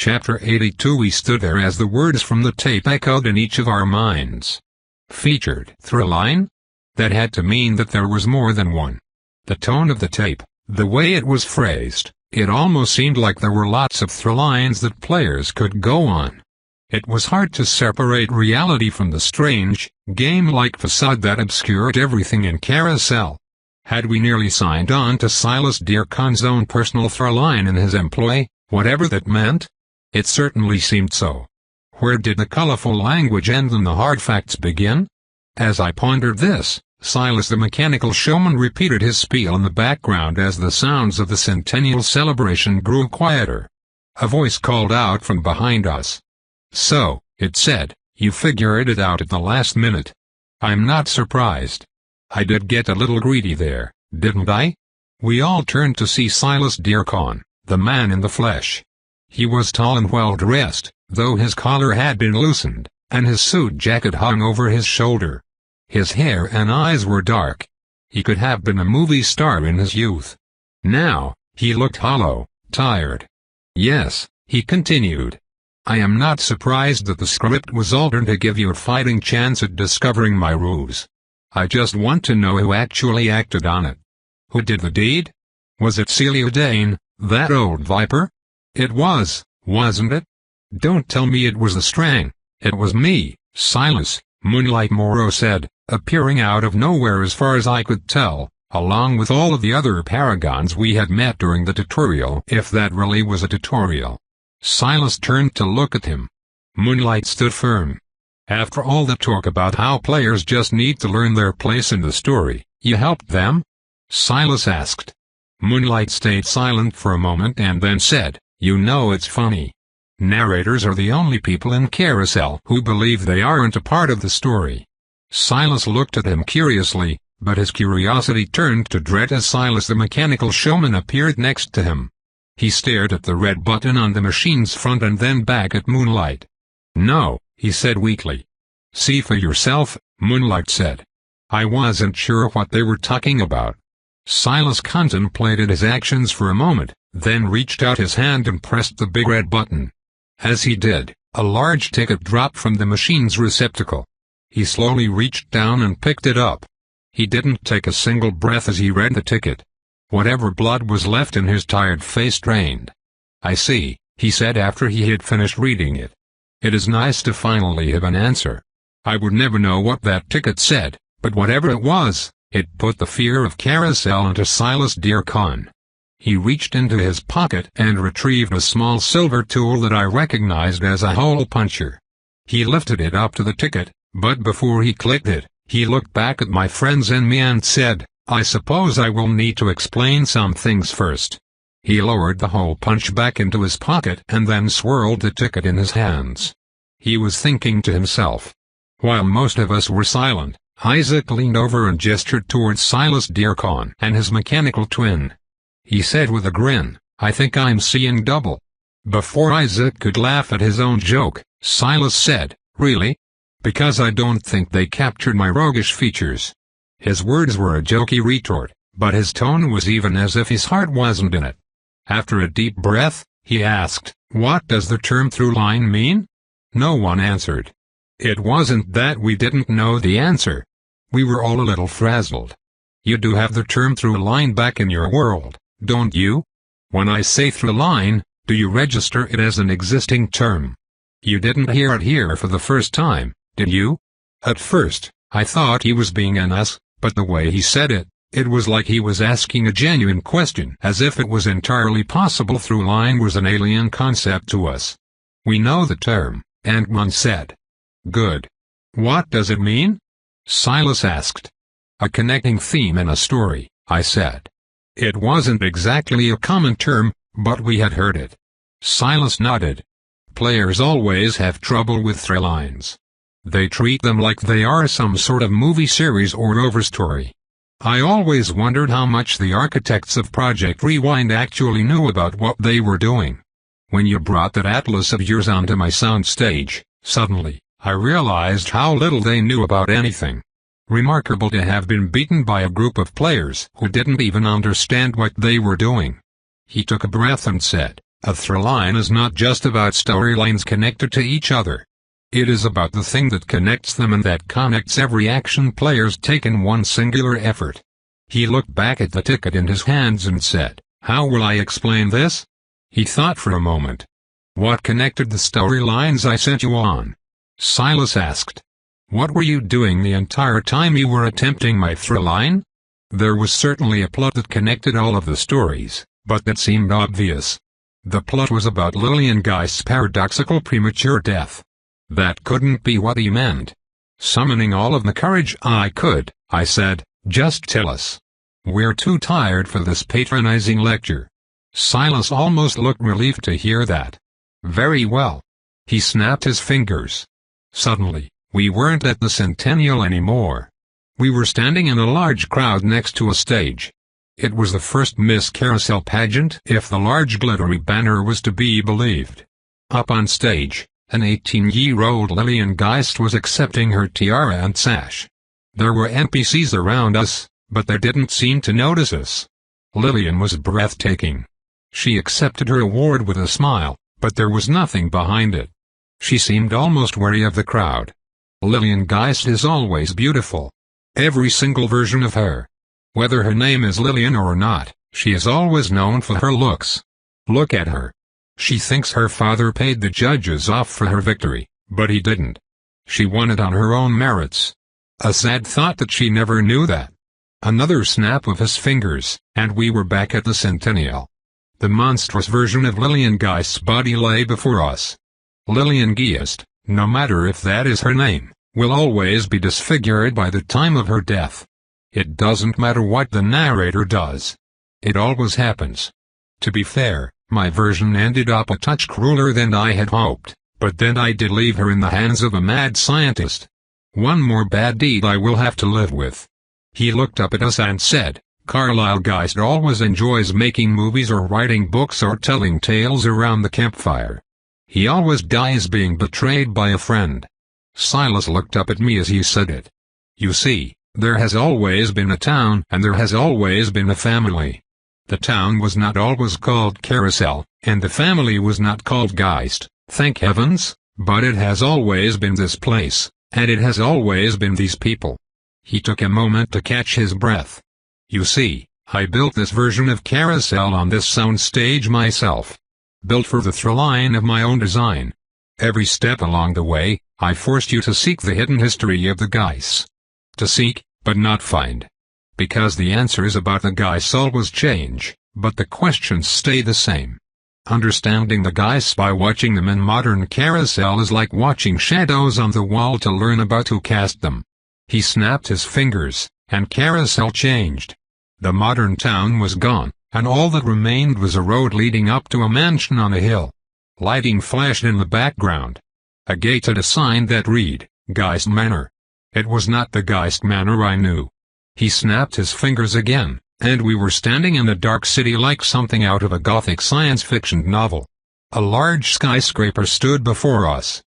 Chapter 82. We stood there as the words from the tape echoed in each of our minds. Featured through line? That had to mean that there was more than one. The tone of the tape, the way it was phrased, it almost seemed like there were lots of through lines that players could go on. It was hard to separate reality from the strange, game-like facade that obscured everything in Carousel. Had we nearly signed on to Silas Dearcon's own personal through line in his employ, whatever that meant? It certainly seemed so. Where did the colorful language end and the hard facts begin? As I pondered this, Silas the mechanical showman repeated his spiel in the background as the sounds of the centennial celebration grew quieter. A voice called out from behind us. "So," it said, "you figured it out at the last minute. I'm not surprised. I did get a little greedy there, didn't I?" We all turned to see Silas Dearcon, the man in the flesh. He was tall and well-dressed, though his collar had been loosened, and his suit jacket hung over his shoulder. His hair and eyes were dark. He could have been a movie star in his youth. Now, he looked hollow, tired. "Yes," he continued. "I am not surprised that the script was altered to give you a fighting chance at discovering my ruse. I just want to know who actually acted on it. Who did the deed? Was it Celia Dane, that old viper? It was, wasn't it? Don't tell me it was the Strang. It was me, Silas," Moonlight Morrow said, appearing out of nowhere as far as I could tell, along with all of the other paragons we had met during the tutorial, if that really was a tutorial. Silas turned to look at him. Moonlight stood firm. "After all the talk about how players just need to learn their place in the story, you helped them?" Silas asked. Moonlight stayed silent for a moment and then said, "You know, it's funny. Narrators are the only people in Carousel who believe they aren't a part of the story." Silas looked at him curiously, but his curiosity turned to dread as Silas the mechanical showman appeared next to him. He stared at the red button on the machine's front and then back at Moonlight. "No," he said weakly. "See for yourself," Moonlight said. I wasn't sure what they were talking about. Silas contemplated his actions for a moment, then reached out his hand and pressed the big red button. As he did, a large ticket dropped from the machine's receptacle. He slowly reached down and picked it up. He didn't take a single breath as he read the ticket. Whatever blood was left in his tired face drained. "I see," he said after he had finished reading it. "It is nice to finally have an answer. I would never know what that ticket said, but whatever it was, it put the fear of Carousel into Silas Dearcon." He reached into his pocket and retrieved a small silver tool that I recognized as a hole puncher. He lifted it up to the ticket, but before he clicked it, he looked back at my friends and me and said, "I suppose I will need to explain some things first." He lowered the hole punch back into his pocket and then swirled the ticket in his hands. He was thinking to himself. While most of us were silent, Isaac leaned over and gestured towards Silas Dearcon and his mechanical twin. He said with a grin, "I think I'm seeing double." Before Isaac could laugh at his own joke, Silas said, "Really? Because I don't think they captured my roguish features." His words were a jokey retort, but his tone was even as if his heart wasn't in it. After a deep breath, he asked, "What does the term through line mean?" No one answered. It wasn't that we didn't know the answer. We were all a little frazzled. "You do have the term through line back in your world, don't you? When I say through line, do you register it as an existing term? You didn't hear it here for the first time, did you?" At first, I thought he was being an ass, but the way he said it, it was like he was asking a genuine question, as if it was entirely possible through line was an alien concept to us. "We know the term," Ant-Man said. "Good. What does it mean?" Silas asked. "A connecting theme in a story," I said. It wasn't exactly a common term, but we had heard it. Silas nodded. Players always have trouble with through lines. They treat them like they are some sort of movie series or overstory. I always wondered how much the architects of Project Rewind actually knew about what they were doing. When you brought that atlas of yours onto my soundstage, suddenly, I realized how little they knew about anything. Remarkable to have been beaten by a group of players who didn't even understand what they were doing. He took a breath and said, A throughline is not just about storylines connected to each other. It is about the thing that connects them and that connects every action players take in one singular effort. He looked back at the ticket in his hands and said, "How will I explain this?" He thought for a moment. "What connected the storylines I sent you on?" Silas asked. "What were you doing the entire time you were attempting my throughline?" There was certainly a plot that connected all of the stories, but that seemed obvious. The plot was about Lillian Geist's paradoxical premature death. That couldn't be what he meant. Summoning all of the courage I could, I said, "Just tell us. We're too tired for this patronizing lecture." Silas almost looked relieved to hear that. "Very well." He snapped his fingers. Suddenly, we weren't at the Centennial anymore. We were standing in a large crowd next to a stage. It was the first Miss Carousel pageant, if the large glittery banner was to be believed. Up on stage, an 18-year-old Lillian Geist was accepting her tiara and sash. There were NPCs around us, but they didn't seem to notice us. Lillian was breathtaking. She accepted her award with a smile, but there was nothing behind it. She seemed almost wary of the crowd. Lillian Geist is always beautiful. Every single version of her. Whether her name is Lillian or not, she is always known for her looks. Look at her. She thinks her father paid the judges off for her victory, but he didn't. She won it on her own merits. A sad thought that she never knew that. Another snap of his fingers, and we were back at the Centennial. The monstrous version of Lillian Geist's body lay before us. Lillian Geist, no matter if that is her name, will always be disfigured by the time of her death. It doesn't matter what the narrator does. It always happens. To be fair, my version ended up a touch crueler than I had hoped, but then I did leave her in the hands of a mad scientist. One more bad deed I will have to live with. He looked up at us and said, "Carlisle Geist always enjoys making movies or writing books or telling tales around the campfire. He always dies being betrayed by a friend." Silas looked up at me as he said it. "You see, there has always been a town and there has always been a family. The town was not always called Carousel, and the family was not called Geist, thank heavens, but it has always been this place, and it has always been these people." He took a moment to catch his breath. "You see, I built this version of Carousel on this sound stage myself. Built for the throughline of my own design. Every step along the way, I forced you to seek the hidden history of the Geists. To seek, but not find. Because the answers about the Geists always change, but the questions stay the same. Understanding the Geists by watching them in modern Carousel is like watching shadows on the wall to learn about who cast them." He snapped his fingers, and Carousel changed. The modern town was gone, and all that remained was a road leading up to a mansion on a hill. Lighting flashed in the background. A gate had a sign that read, "Geist Manor." It was not the Geist Manor I knew. He snapped his fingers again, and we were standing in a dark city like something out of a gothic science fiction novel. A large skyscraper stood before us.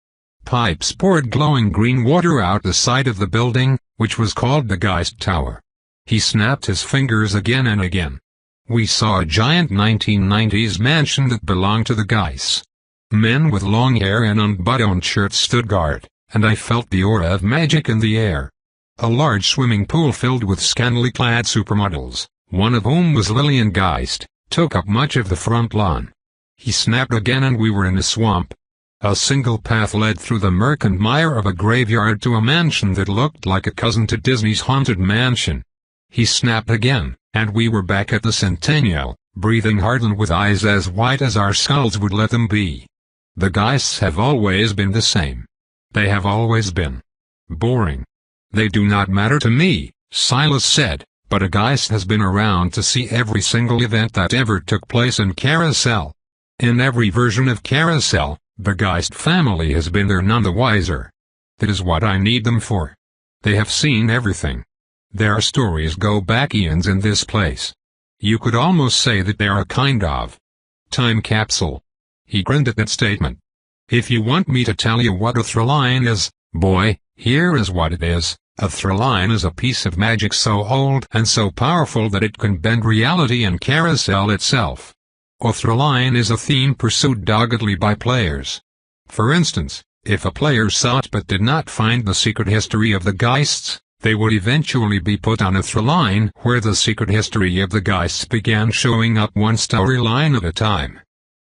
Pipes poured glowing green water out the side of the building, which was called the Geist Tower. He snapped his fingers again and again. We saw a giant 1990s mansion that belonged to the Geists. Men with long hair and unbuttoned shirts stood guard, and I felt the aura of magic in the air. A large swimming pool filled with scantily clad supermodels, one of whom was Lillian Geist, took up much of the front lawn. He snapped again and we were in a swamp. A single path led through the murk and mire of a graveyard to a mansion that looked like a cousin to Disney's Haunted Mansion. He snapped again, and we were back at the Centennial, breathing hard and with eyes as white as our skulls would let them be. The Geists have always been the same. They have always been boring. "They do not matter to me," Silas said, "but a Geist has been around to see every single event that ever took place in Carousel. In every version of Carousel, the Geist family has been there none the wiser. That is what I need them for. They have seen everything. Their stories go back eons in this place. You could almost say that they are a kind of time capsule." He grinned at that statement. "If you want me to tell you what a throughline is, boy, here is what it is. A throughline is a piece of magic so old and so powerful that it can bend reality and Carousel itself. A throughline is a theme pursued doggedly by players. For instance, if a player sought but did not find the secret history of the Geists, they would eventually be put on a throughline where the secret history of the Geists began showing up one storyline at a time.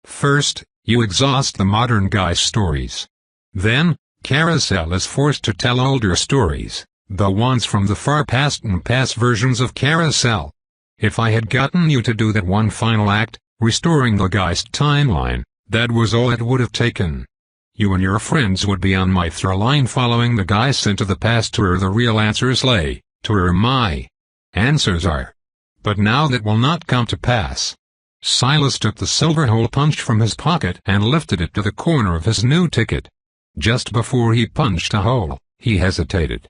First, you exhaust the modern Geist stories. Then, Carousel is forced to tell older stories, the ones from the far past and past versions of Carousel. If I had gotten you to do that one final act, restoring the Geist timeline, that was all it would have taken. You and your friends would be on my throughline following the Geists into the past to where the real answers lay, to where my answers are. But now that will not come to pass. Silas took the silver hole punch from his pocket and lifted it to the corner of his new ticket. Just before he punched a hole, he hesitated.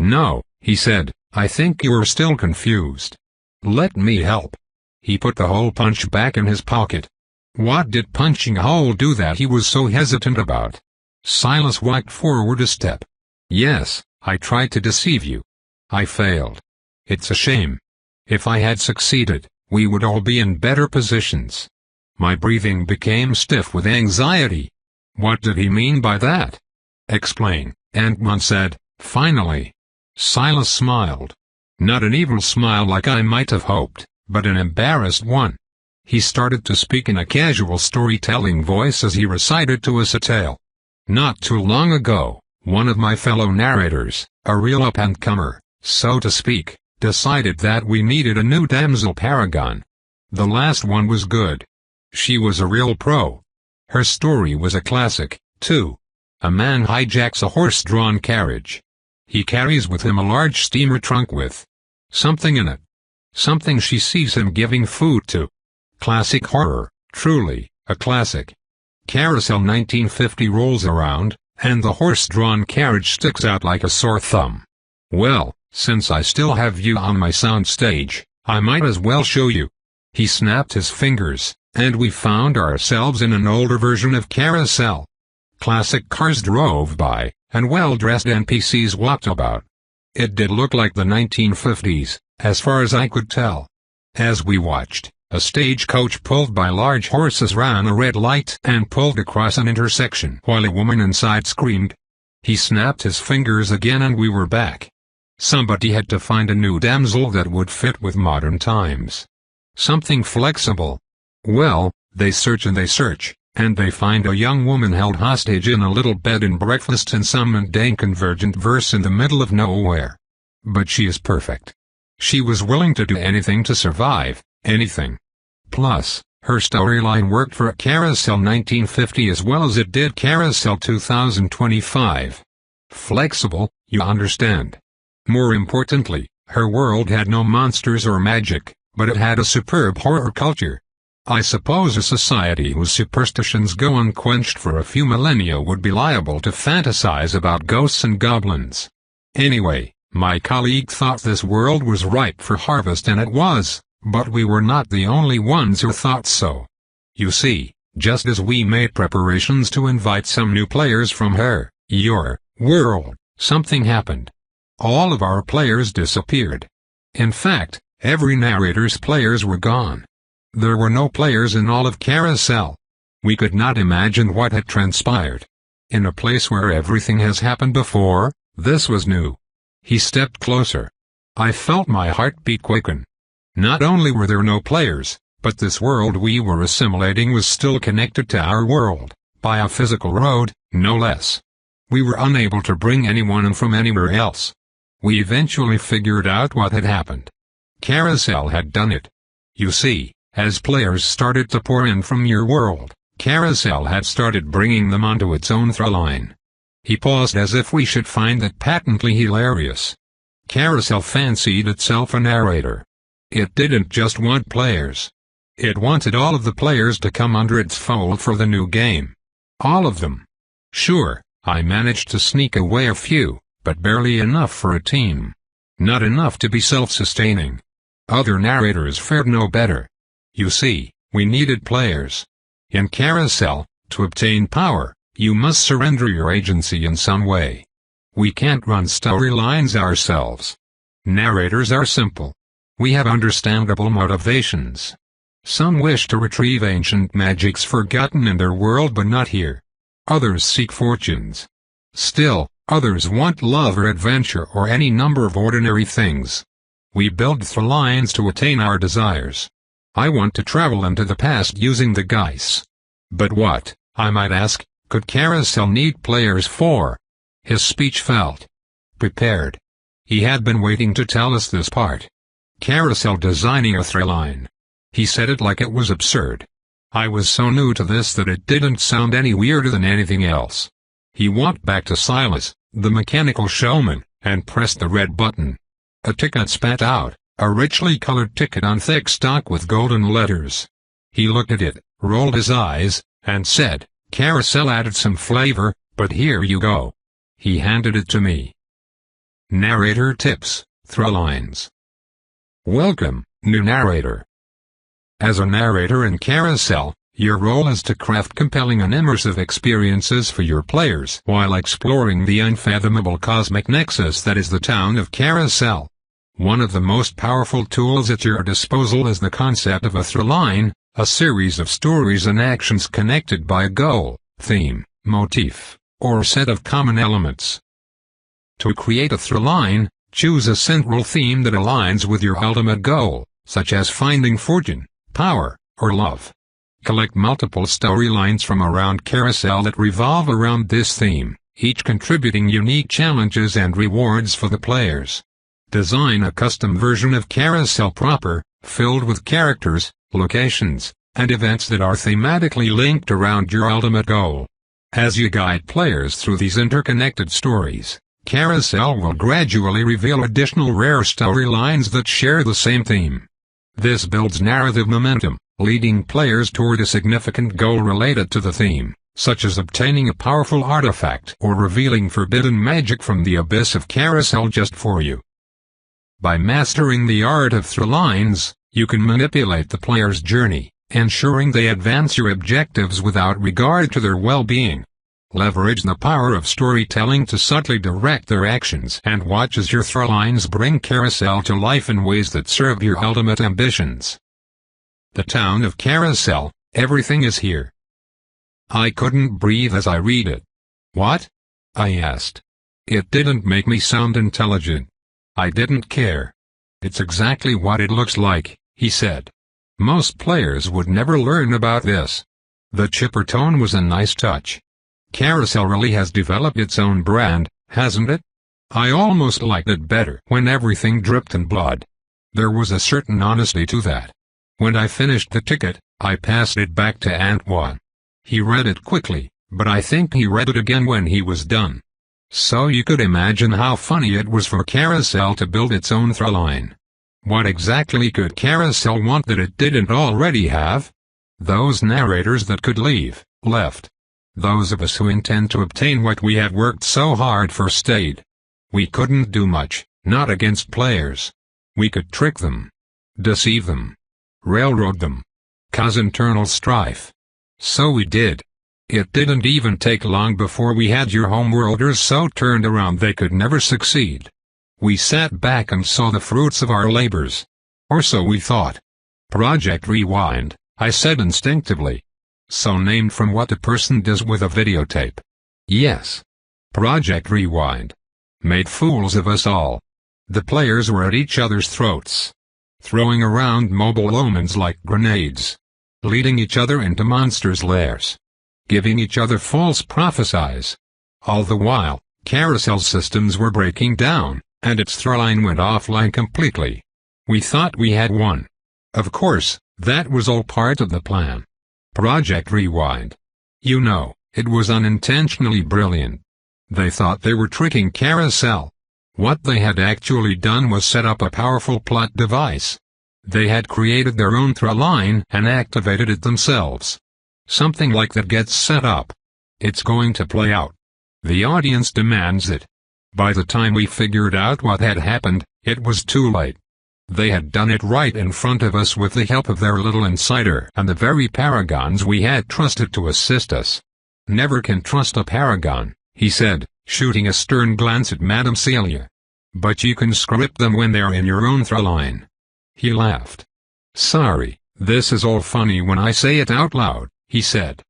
"No," he said, "I think you are still confused. Let me help." He put the hole punch back in his pocket. What did punching a hole do that he was so hesitant about? Silas walked forward a step. "Yes, I tried to deceive you. I failed. It's a shame. If I had succeeded, we would all be in better positions." My breathing became stiff with anxiety. What did he mean by that? "Explain," Ant-Man said, finally. Silas smiled. Not an evil smile like I might have hoped, but an embarrassed one. He started to speak in a casual storytelling voice as he recited to us a tale. "Not too long ago, one of my fellow narrators, a real up-and-comer, so to speak, decided that we needed a new damsel paragon. The last one was good. She was a real pro. Her story was a classic, too. A man hijacks a horse-drawn carriage. He carries with him a large steamer trunk with something in it. Something she sees him giving food to. Classic horror, truly, a classic. Carousel 1950 rolls around, and the horse-drawn carriage sticks out like a sore thumb. Well, since I still have you on my sound stage, I might as well show you." He snapped his fingers, and we found ourselves in an older version of Carousel. Classic cars drove by, and well-dressed NPCs walked about. It did look like the 1950s, as far as I could tell. As we watched, a stagecoach pulled by large horses ran a red light and pulled across an intersection while a woman inside screamed. He snapped his fingers again and we were back. Somebody had to find a new damsel that would fit with modern times. Something flexible. Well, they search, and they find a young woman held hostage in a little bed and breakfast in some mundane convergent verse in the middle of nowhere. But she is perfect. She was willing to do anything to survive, anything. Plus, her storyline worked for Carousel 1950 as well as it did Carousel 2025. Flexible, you understand. More importantly, her world had no monsters or magic, but it had a superb horror culture. I suppose a society whose superstitions go unquenched for a few millennia would be liable to fantasize about ghosts and goblins. Anyway, my colleague thought this world was ripe for harvest, and it was, but we were not the only ones who thought so. You see, just as we made preparations to invite some new players from your world, something happened. All of our players disappeared. In fact, every narrator's players were gone. There were no players in all of Carousel. We could not imagine what had transpired. In a place where everything has happened before, this was new. He stepped closer. I felt my heartbeat quicken. Not only were there no players, but this world we were assimilating was still connected to our world, by a physical road, no less. We were unable to bring anyone in from anywhere else. We eventually figured out what had happened. Carousel had done it. You see, as players started to pour in from your world, Carousel had started bringing them onto its own throughline. He paused as if we should find that patently hilarious. Carousel fancied itself a narrator. It didn't just want players. It wanted all of the players to come under its fold for the new game. All of them. Sure, I managed to sneak away a few, but barely enough for a team. Not enough to be self-sustaining. Other narrators fared no better. You see, we needed players. In Carousel, to obtain power, you must surrender your agency in some way. We can't run storylines ourselves. Narrators are simple. We have understandable motivations. Some wish to retrieve ancient magics forgotten in their world but not here. Others seek fortunes. Still, others want love or adventure or any number of ordinary things. We build through lines to attain our desires. I want to travel into the past using the Geis. But what, I might ask, could Carousel need players for? His speech felt prepared. He had been waiting to tell us this part. Carousel designing a through line. He said it like it was absurd. I was so new to this that it didn't sound any weirder than anything else. He walked back to Silas, the mechanical showman, and pressed the red button. A ticket spat out, a richly colored ticket on thick stock with golden letters. He looked at it, rolled his eyes, and said, "Carousel added some flavor, but here you go." He handed it to me. Narrator tips, through lines. Welcome, new narrator. As a narrator in Carousel, your role is to craft compelling and immersive experiences for your players while exploring the unfathomable cosmic nexus that is the town of Carousel. One of the most powerful tools at your disposal is the concept of a through line, a series of stories and actions connected by a goal, theme, motif, or set of common elements. To create a through line, choose a central theme that aligns with your ultimate goal, such as finding fortune, power, or love. Collect multiple storylines from around Carousel that revolve around this theme, each contributing unique challenges and rewards for the players. Design a custom version of Carousel proper, filled with characters, locations, and events that are thematically linked around your ultimate goal. As you guide players through these interconnected stories, Carousel will gradually reveal additional rare storylines that share the same theme. This builds narrative momentum, leading players toward a significant goal related to the theme, such as obtaining a powerful artifact or revealing forbidden magic from the abyss of Carousel just for you. By mastering the art of through lines, you can manipulate the player's journey, ensuring they advance your objectives without regard to their well-being. Leverage the power of storytelling to subtly direct their actions and watch as your through lines bring Carousel to life in ways that serve your ultimate ambitions. The town of Carousel, everything is here. I couldn't breathe as I read it. What? I asked. It didn't make me sound intelligent. I didn't care. It's exactly what it looks like, he said. Most players would never learn about this. The chipper tone was a nice touch. Carousel really has developed its own brand, hasn't it? I almost liked it better when everything dripped in blood. There was a certain honesty to that. When I finished the ticket, I passed it back to Antoine. He read it quickly, but I think he read it again when he was done. So you could imagine how funny it was for Carousel to build its own through line. What exactly could Carousel want that it didn't already have? Those narrators that could leave, left. Those of us who intend to obtain what we have worked so hard for stayed. We couldn't do much, not against players. We could trick them, deceive them, railroad them, cause internal strife. So we did. It didn't even take long before we had your homeworlders so turned around they could never succeed. We sat back and saw the fruits of our labors. Or so we thought. Project Rewind, I said instinctively. So named from what a person does with a videotape. Yes. Project Rewind. Made fools of us all. The players were at each other's throats, throwing around mobile omens like grenades, leading each other into monsters' lairs, giving each other false prophecies. All the while, Carousel's systems were breaking down, and its through line went offline completely. We thought we had won. Of course, that was all part of the plan. Project Rewind. You know, it was unintentionally brilliant. They thought they were tricking Carousel. What they had actually done was set up a powerful plot device. They had created their own through line and activated it themselves. Something like that gets set up. It's going to play out. The audience demands it. By the time we figured out what had happened, it was too late. They had done it right in front of us with the help of their little insider and the very paragons we had trusted to assist us. Never can trust a paragon, he said, shooting a stern glance at Madame Celia. But you can script them when they're in your own through line. He laughed. Sorry, "This is all funny when I say it out loud," he said.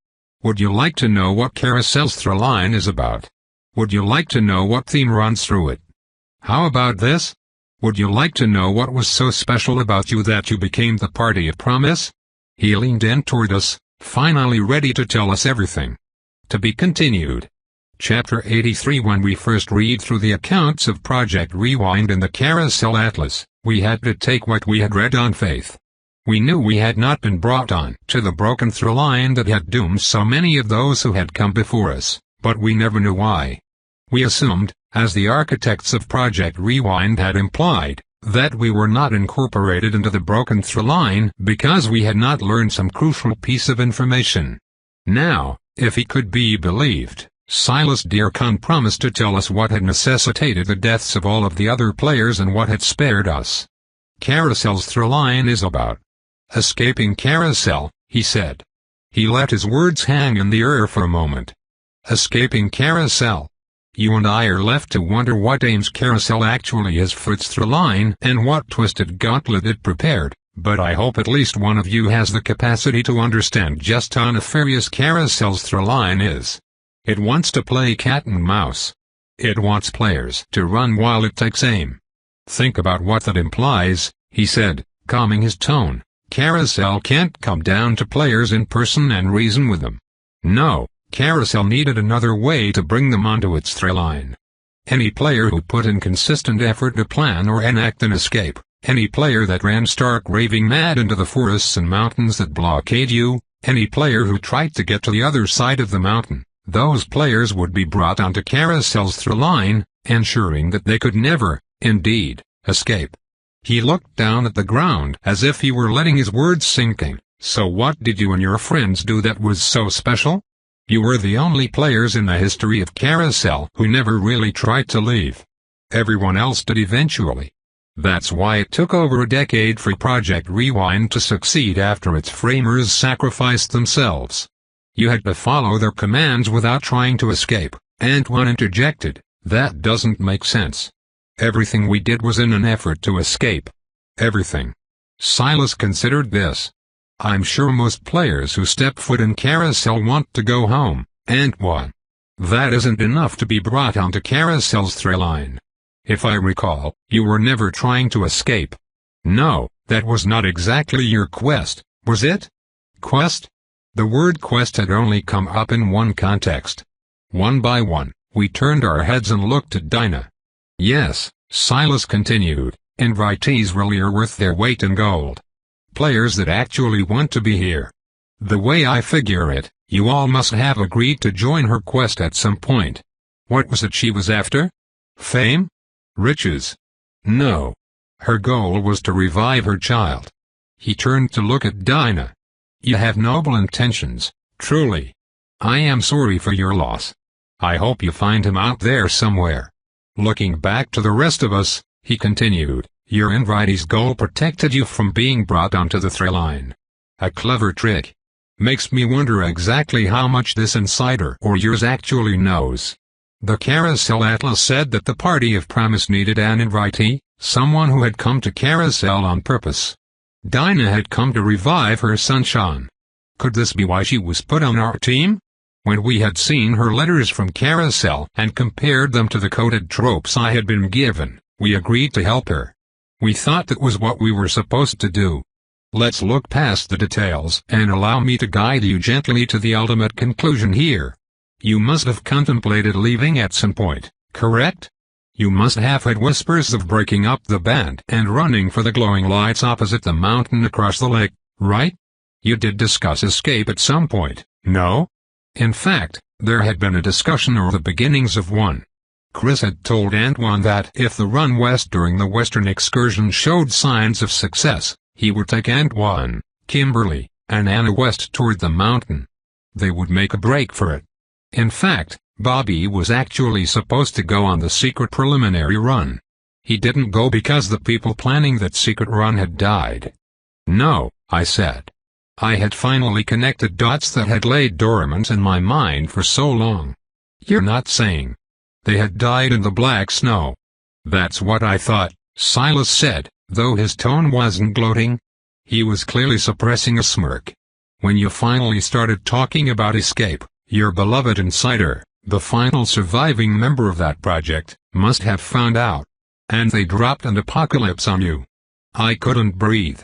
"Would you like to know what Carousel's through line is about? Would you like to know what theme runs through it? How about this? Would you like to know what was so special about you that you became the party of promise?" He leaned in toward us, finally ready to tell us everything. To be continued. Chapter 83. When we first read through the accounts of Project Rewind in the Carousel Atlas, we had to take what we had read on faith. We knew we had not been brought on to the broken through line that had doomed so many of those who had come before us, but we never knew why. We assumed, as the architects of Project Rewind had implied, that we were not incorporated into the broken through line because we had not learned some crucial piece of information. Now, if he could be believed, Silas Dearcon promised to tell us what had necessitated the deaths of all of the other players and what had spared us. Carousel's through line is about escaping Carousel, he said. He let his words hang in the air for a moment. Escaping Carousel. You and I are left to wonder what aims Carousel actually is for its through line and what twisted gauntlet it prepared, but I hope at least one of you has the capacity to understand just how nefarious Carousel's through line is. It wants to play cat and mouse. It wants players to run while it takes aim. Think about what that implies, he said, calming his tone. Carousel can't come down to players in person and reason with them. No, Carousel needed another way to bring them onto its through line. Any player who put in consistent effort to plan or enact an escape, any player that ran stark raving mad into the forests and mountains that blockade you, any player who tried to get to the other side of the mountain, those players would be brought onto Carousel's through line, ensuring that they could never, indeed, escape. He looked down at the ground as if he were letting his words sink in. So what did you and your friends do that was so special? You were the only players in the history of Carousel who never really tried to leave. Everyone else did eventually. That's why it took over a decade for Project Rewind to succeed after its framers sacrificed themselves. You had to follow their commands without trying to escape, Antoine interjected. That doesn't make sense. Everything we did was in an effort to escape. Everything. Silas considered this. I'm sure most players who step foot in Carousel want to go home, Antoine. That isn't enough to be brought onto Carousel's through line. If I recall, you were never trying to escape. No, that was not exactly your quest, was it? Quest? The word quest had only come up in one context. One by one, we turned our heads and looked at Dinah. Yes, Silas continued, invitees really are worth their weight in gold. Players that actually want to be here. The way I figure it, you all must have agreed to join her quest at some point. What was it she was after? Fame? Riches? No. Her goal was to revive her child. He turned to look at Dinah. You have noble intentions, truly. I am sorry for your loss. I hope you find him out there somewhere. Looking back to the rest of us, he continued, your invitee's goal protected you from being brought onto the through line. A clever trick. Makes me wonder exactly how much this insider or yours actually knows. The Carousel Atlas said that the party of promise needed an invitee, someone who had come to Carousel on purpose. Dinah had come to revive her sunshine. Could this be why she was put on our team? When we had seen her letters from Carousel and compared them to the coded tropes I had been given, we agreed to help her. We thought that was what we were supposed to do. Let's look past the details and allow me to guide you gently to the ultimate conclusion here. You must have contemplated leaving at some point, correct? You must have had whispers of breaking up the band and running for the glowing lights opposite the mountain across the lake, right? You did discuss escape at some point, no? In fact, there had been a discussion or the beginnings of one. Chris had told Antoine that if the run west during the western excursion showed signs of success, he would take Antoine, Kimberly, and Anna west toward the mountain. They would make a break for it. In fact, Bobby was actually supposed to go on the secret preliminary run. He didn't go because the people planning that secret run had died. No, I said. I had finally connected dots that had laid dormant in my mind for so long. You're not saying they had died in the black snow? That's what I thought, Silas said, though his tone wasn't gloating. He was clearly suppressing a smirk. When you finally started talking about escape, your beloved insider, the final surviving member of that project, must have found out. And they dropped an apocalypse on you. I couldn't breathe.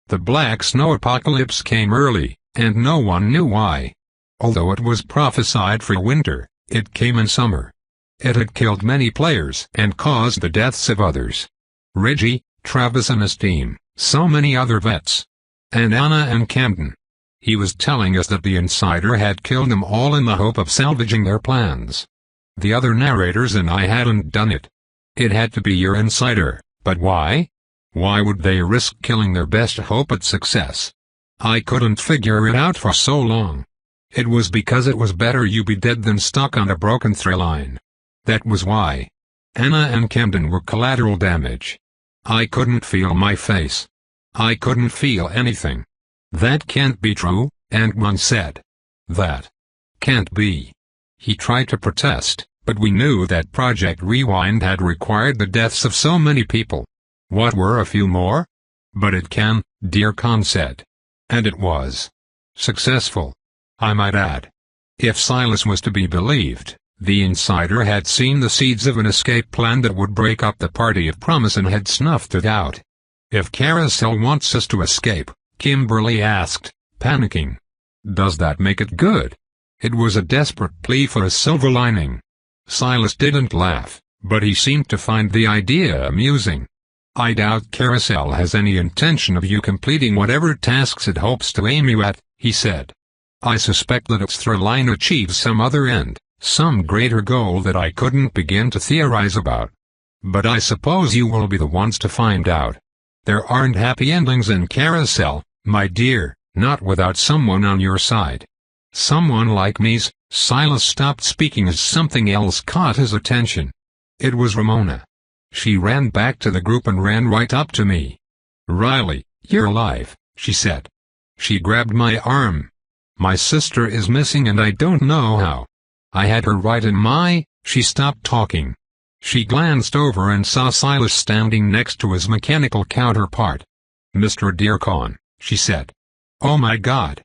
The black snow apocalypse came early, and no one knew why. Although it was prophesied for winter, it came in summer. It had killed many players and caused the deaths of others. Reggie, Travis and his team, so many other vets. And Anna and Camden. He was telling us that the insider had killed them all in the hope of salvaging their plans. The other narrators and I hadn't done it. It had to be your insider, but why? Why would they risk killing their best hope at success? I couldn't figure it out for so long. It was because it was better you be dead than stuck on a broken through line. That was why. Anna and Camden were collateral damage. I couldn't feel my face. I couldn't feel anything. That can't be true, Ant-Man said. That can't be. He tried to protest, but we knew that Project Rewind had required the deaths of so many people. What were a few more? But it can, Dear Khan said. And it was successful. I might add. If Silas was to be believed, the insider had seen the seeds of an escape plan that would break up the party of promise and had snuffed it out. If Carousel wants us to escape, Kimberly asked, panicking. Does that make it good? It was a desperate plea for a silver lining. Silas didn't laugh, but he seemed to find the idea amusing. I doubt Carousel has any intention of you completing whatever tasks it hopes to aim you at, he said. I suspect that its through line achieves some other end, some greater goal that I couldn't begin to theorize about. But I suppose you will be the ones to find out. There aren't happy endings in Carousel, my dear, not without someone on your side. Someone like me's. Silas stopped speaking as something else caught his attention. It was Ramona. She ran back to the group and ran right up to me. Riley, you're alive, she said. She grabbed my arm. My sister is missing and I don't know how. I had her right in my... She stopped talking. She glanced over and saw Silas standing next to his mechanical counterpart. Mr. Dearcon, she said. Oh my God.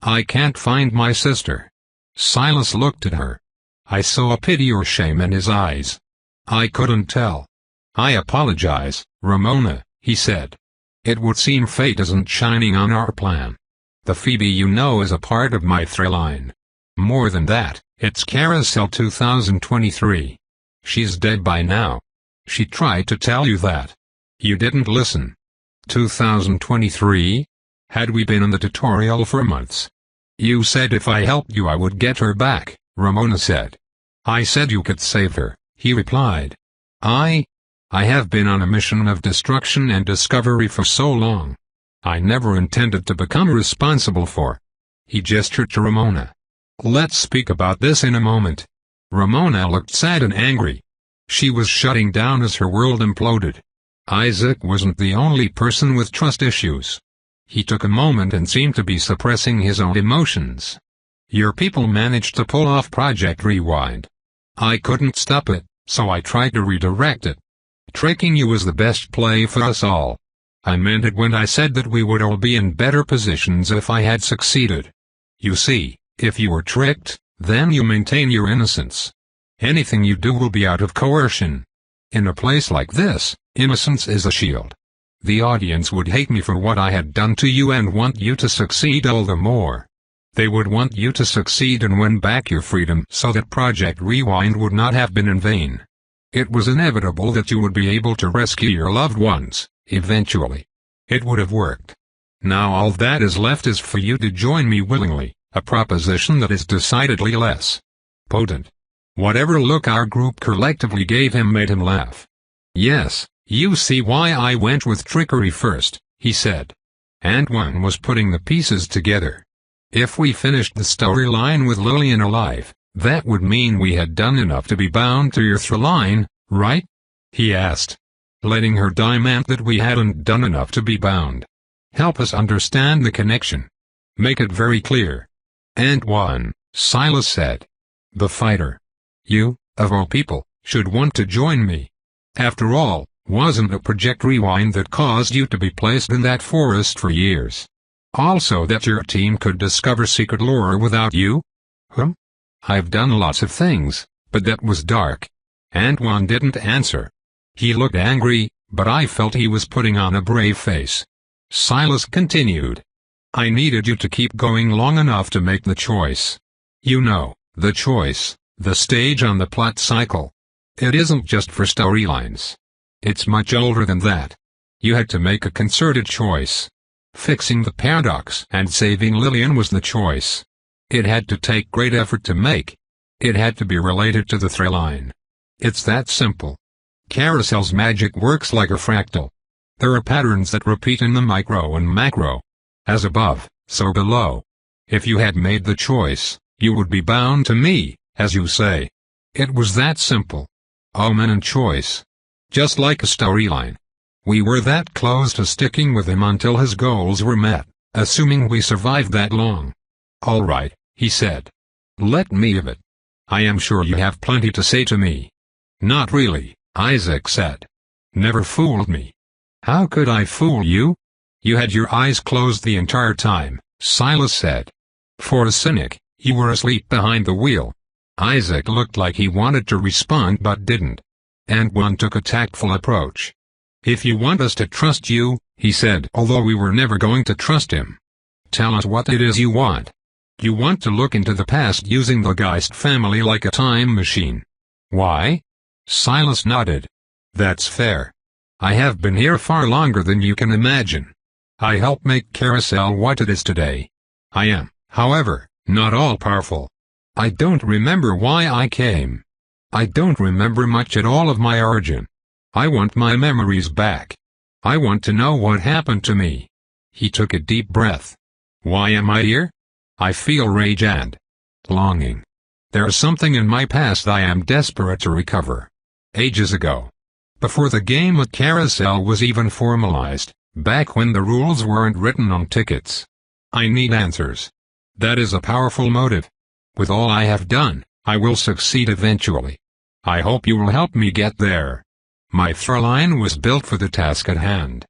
I can't find my sister. Silas looked at her. I saw pity or shame in his eyes. I couldn't tell. I apologize, Ramona, he said. It would seem fate isn't shining on our plan. The Phoebe you know is a part of my through line. More than that, it's Carousel 2023. She's dead by now. She tried to tell you that. You didn't listen. 2023? Had we been in the tutorial for months? You said if I helped you I would get her back, Ramona said. I said you could save her, he replied. I have been on a mission of destruction and discovery for so long. I never intended to become responsible for. He gestured to Ramona. Let's speak about this in a moment. Ramona looked sad and angry. She was shutting down as her world imploded. Isaac wasn't the only person with trust issues. He took a moment and seemed to be suppressing his own emotions. Your people managed to pull off Project Rewind. I couldn't stop it, so I tried to redirect it. Tricking you was the best play for us all. I meant it when I said that we would all be in better positions if I had succeeded. You see, if you were tricked, then you maintain your innocence. Anything you do will be out of coercion. In a place like this, innocence is a shield. The audience would hate me for what I had done to you and want you to succeed all the more. They would want you to succeed and win back your freedom so that Project Rewind would not have been in vain. It was inevitable that you would be able to rescue your loved ones, eventually. It would have worked. Now all that is left is for you to join me willingly, a proposition that is decidedly less potent. Whatever look our group collectively gave him made him laugh. Yes, you see why I went with trickery first, he said. Ant-Man was putting the pieces together. If we finished the storyline with Lillian alive, that would mean we had done enough to be bound to your through line, right? He asked. Letting her die meant that we hadn't done enough to be bound. Help us understand the connection. Make it very clear. Ant-Man, Silas said. The fighter. You, of all people, should want to join me. After all, Wasn't a project rewind that caused you to be placed in that forest for years? Also that your team could discover secret lore without you? I've done lots of things, but that was dark. Antoine didn't answer. He looked angry, but I felt he was putting on a brave face. Silas continued. I needed you to keep going long enough to make the choice. You know, the choice, the stage on the plot cycle. It isn't just for storylines. It's much older than that. You had to make a concerted choice. Fixing the paradox and saving Lillian was the choice. It had to take great effort to make. It had to be related to the through line. It's that simple. Carousel's magic works like a fractal. There are patterns that repeat in the micro and macro. As above, so below. If you had made the choice, you would be bound to me, as you say. It was that simple. Omen and choice. Just like a storyline. We were that close to sticking with him until his goals were met, assuming we survived that long. All right, he said. Let me have it. I am sure you have plenty to say to me. Not really, Isaac said. Never fooled me. How could I fool you? You had your eyes closed the entire time, Silas said. For a cynic, you were asleep behind the wheel. Isaac looked like he wanted to respond but didn't. Antoine took a tactful approach. If you want us to trust you, he said, although we were never going to trust him. Tell us what it is you want. You want to look into the past using the Geist family like a time machine. Why? Silas nodded. That's fair. I have been here far longer than you can imagine. I helped make Carousel what it is today. I am, however, not all-powerful. I don't remember why I came. I don't remember much at all of my origin. I want my memories back. I want to know what happened to me. He took a deep breath. Why am I here? I feel rage and longing. There is something in my past I am desperate to recover. Ages ago. Before the game at Carousel was even formalized, back when the rules weren't written on tickets. I need answers. That is a powerful motive. With all I have done, I will succeed eventually. I hope you will help me get there. My through line was built for the task at hand.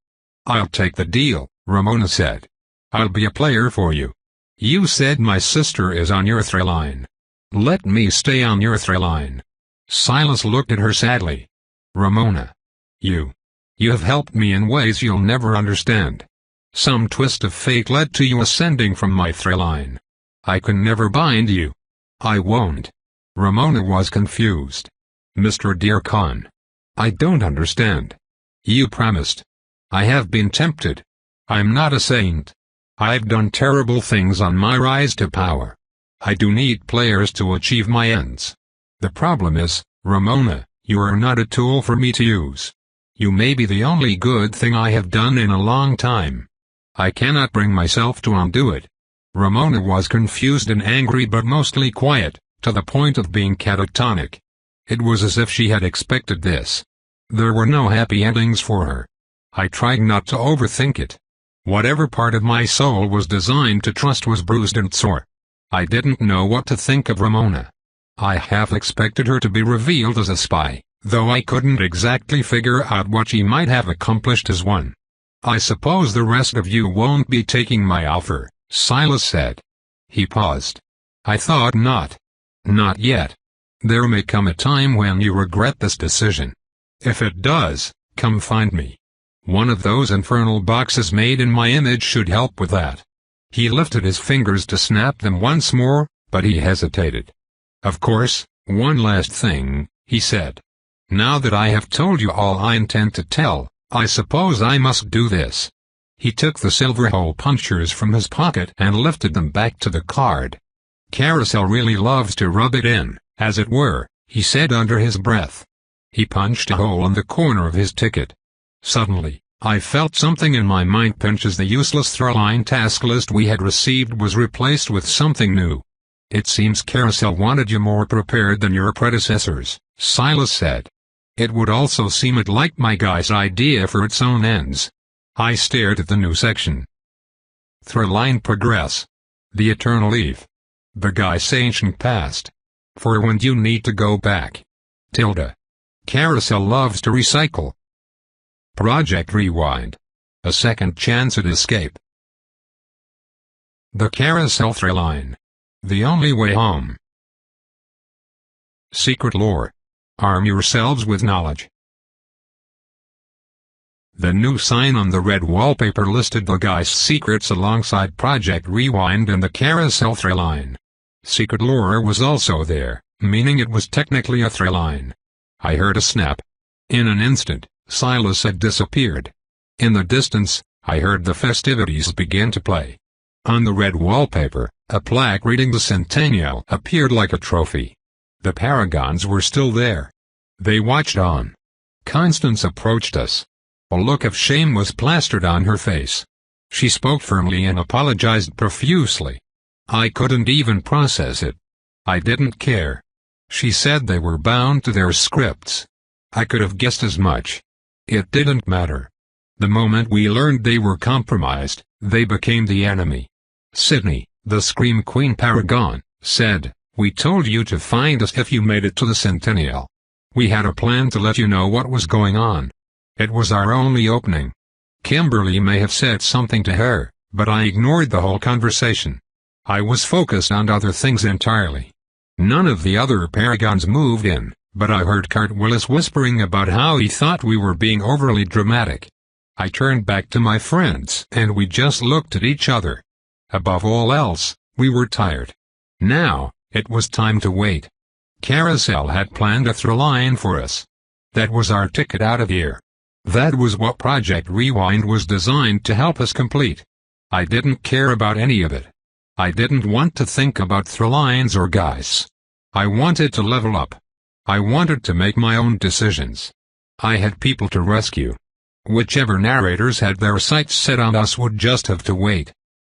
I'll take the deal, Ramona said. I'll be a player for you. You said my sister is on your through line. Let me stay on your through line. Silas looked at her sadly. Ramona. You have helped me in ways you'll never understand. Some twist of fate led to you ascending from my through line. I can never bind you. I won't. Ramona was confused. Mr. Dearcon. I don't understand. You promised. I have been tempted. I'm not a saint. I've done terrible things on my rise to power. I do need players to achieve my ends. The problem is, Ramona, you are not a tool for me to use. You may be the only good thing I have done in a long time. I cannot bring myself to undo it. Ramona was confused and angry but mostly quiet, to the point of being catatonic. It was as if she had expected this. There were no happy endings for her. I tried not to overthink it. Whatever part of my soul was designed to trust was bruised and sore. I didn't know what to think of Ramona. I half expected her to be revealed as a spy, though I couldn't exactly figure out what she might have accomplished as one. I suppose the rest of you won't be taking my offer, Silas said. He paused. I thought not. Not yet. There may come a time when you regret this decision. If it does, come find me. One of those infernal boxes made in my image should help with that. He lifted his fingers to snap them once more, but he hesitated. Of course, one last thing, he said. Now that I have told you all I intend to tell, I suppose I must do this. He took the silver hole punchers from his pocket and lifted them back to the card. Carousel really loves to rub it in, as it were, he said under his breath. He punched a hole in the corner of his ticket. Suddenly, I felt something in my mind pinch as the useless throw-line task list we had received was replaced with something new. It seems Carousel wanted you more prepared than your predecessors, Silas said. It would also seem it liked my guy's idea for its own ends. I stared at the new section. Through-line progress. The Eternal Eve. The guy's ancient past. For when you need to go back. Carousel loves to recycle. Project Rewind. A second chance at escape. The Carousel through line. The only way home. Secret lore. Arm yourselves with knowledge. The new sign on the red wallpaper listed the guy's secrets alongside Project Rewind and the Carousel through line. Secret lore was also there, meaning it was technically a through line. I heard a snap. In an instant, Silas had disappeared. In the distance, I heard the festivities begin to play. On the red wallpaper, a plaque reading the centennial appeared like a trophy. The paragons were still there. They watched on. Constance approached us. A look of shame was plastered on her face. She spoke firmly and apologized profusely. I couldn't even process it. I didn't care. She said they were bound to their scripts. I could have guessed as much. It didn't matter. The moment we learned they were compromised, they became the enemy. Sydney, the Scream Queen paragon, said, "We told you to find us if you made it to the Centennial. We had a plan to let you know what was going on. It was our only opening." Kimberly may have said something to her, but I ignored the whole conversation. I was focused on other things entirely. None of the other paragons moved in, but I heard Cart Willis whispering about how he thought we were being overly dramatic. I turned back to my friends and we just looked at each other. Above all else, we were tired. Now, it was time to wait. Carousel had planned a through line for us. That was our ticket out of here. That was what Project Rewind was designed to help us complete. I didn't care about any of it. I didn't want to think about through lines or guys. I wanted to level up. I wanted to make my own decisions. I had people to rescue. Whichever narrators had their sights set on us would just have to wait.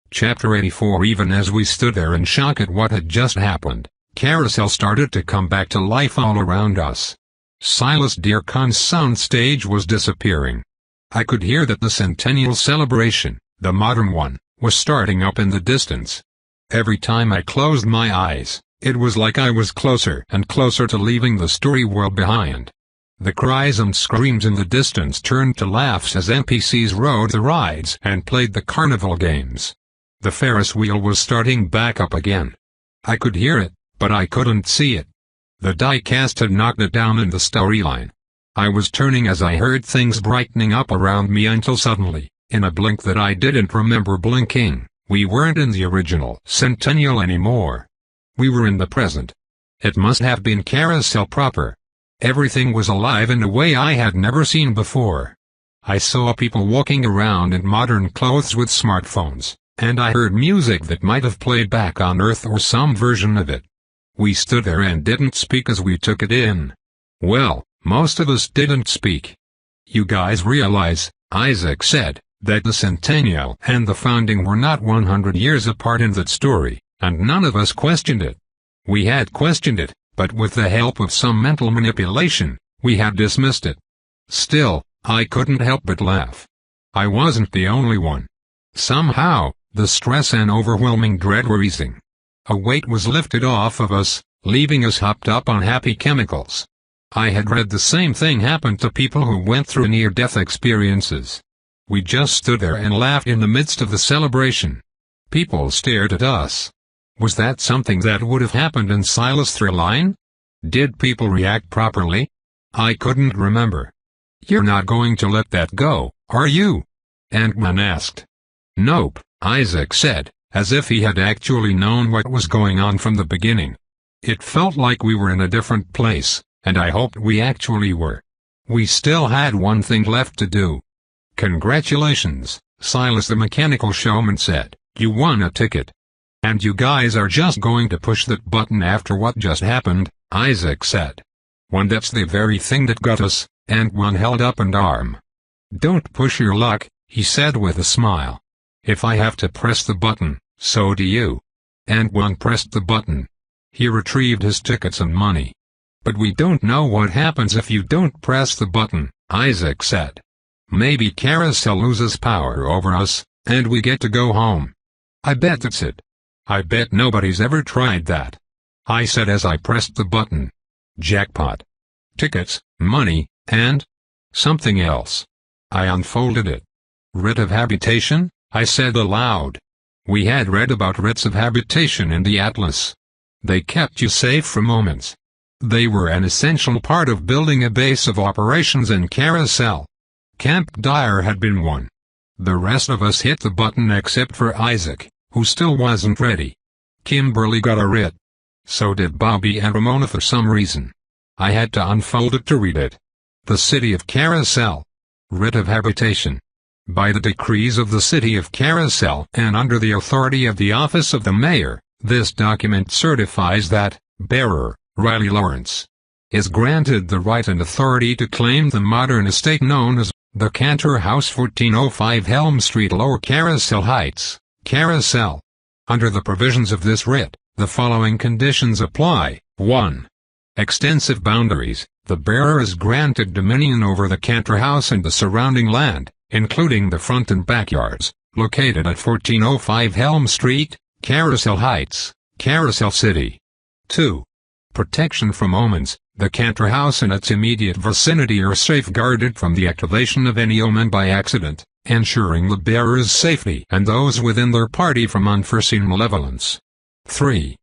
Chapter 84. Even as we stood there in shock at what had just happened, Carousel started to come back to life all around us. Silas Dearcon's soundstage was disappearing. I could hear that the centennial celebration, the modern one, was starting up in the distance. Every time I closed my eyes, it was like I was closer and closer to leaving the story world behind. The cries and screams in the distance turned to laughs as NPCs rode the rides and played the carnival games. The Ferris wheel was starting back up again. I could hear it, but I couldn't see it. The die-cast had knocked it down in the storyline. I was turning as I heard things brightening up around me until suddenly, in a blink that I didn't remember blinking, we weren't in the original Centennial anymore. We were in the present. It must have been Carousel proper. Everything was alive in a way I had never seen before. I saw people walking around in modern clothes with smartphones, and I heard music that might have played back on Earth or some version of it. We stood there and didn't speak as we took it in. Well, most of us didn't speak. "You guys realize," Isaac said, "that the Centennial and the founding were not 100 years apart in that story, and none of us questioned it. We had questioned it, but with the help of some mental manipulation, we had dismissed it." Still, I couldn't help but laugh. I wasn't the only one. Somehow, the stress and overwhelming dread were easing. A weight was lifted off of us, leaving us hopped up on happy chemicals. I had read the same thing happened to people who went through near-death experiences. We just stood there and laughed in the midst of the celebration. People stared at us. Was that something that would have happened in Silas through line? Did people react properly? I couldn't remember. "You're not going to let that go, are you?" Ant-Man asked. "Nope," Isaac said, as if he had actually known what was going on from the beginning. It felt like we were in a different place, and I hoped we actually were. We still had one thing left to do. "Congratulations," Silas the mechanical showman said, "you won a ticket. And you guys are just going to push that button after what just happened," Isaac said. "One that's the very thing that got us," and one held up an arm. "Don't push your luck," he said with a smile. "If I have to press the button, so do you." And one pressed the button. He retrieved his tickets and money. "But we don't know what happens if you don't press the button," Isaac said. "Maybe Carousel loses power over us, and we get to go home. I bet that's it. I bet nobody's ever tried that," I said as I pressed the button. Jackpot. Tickets, money, and something else. I unfolded it. Writ of habitation, I said aloud. We had read about writs of habitation in the Atlas. They kept you safe from omens. They were an essential part of building a base of operations in Carousel. Camp Dyer had been one. The rest of us hit the button except for Isaac, who still wasn't ready. Kimberly got a writ. So did Bobby and Ramona for some reason. I had to unfold it to read it. The City of Carousel. Writ of habitation. By the decrees of the City of Carousel and under the authority of the Office of the Mayor, this document certifies that, bearer, Riley Lawrence, is granted the right and authority to claim the modern estate known as the Cantor House 1405 Helm Street Lower Carousel Heights, Carousel. Under the provisions of this writ, the following conditions apply. 1. Extensive boundaries. The bearer is granted dominion over the Cantor House and the surrounding land, including the front and backyards, located at 1405 Helm Street, Carousel Heights, Carousel City. 2. Protection from omens. The Cantor House and its immediate vicinity are safeguarded from the activation of any omen by accident, ensuring the bearer's safety and those within their party from unforeseen malevolence. 3.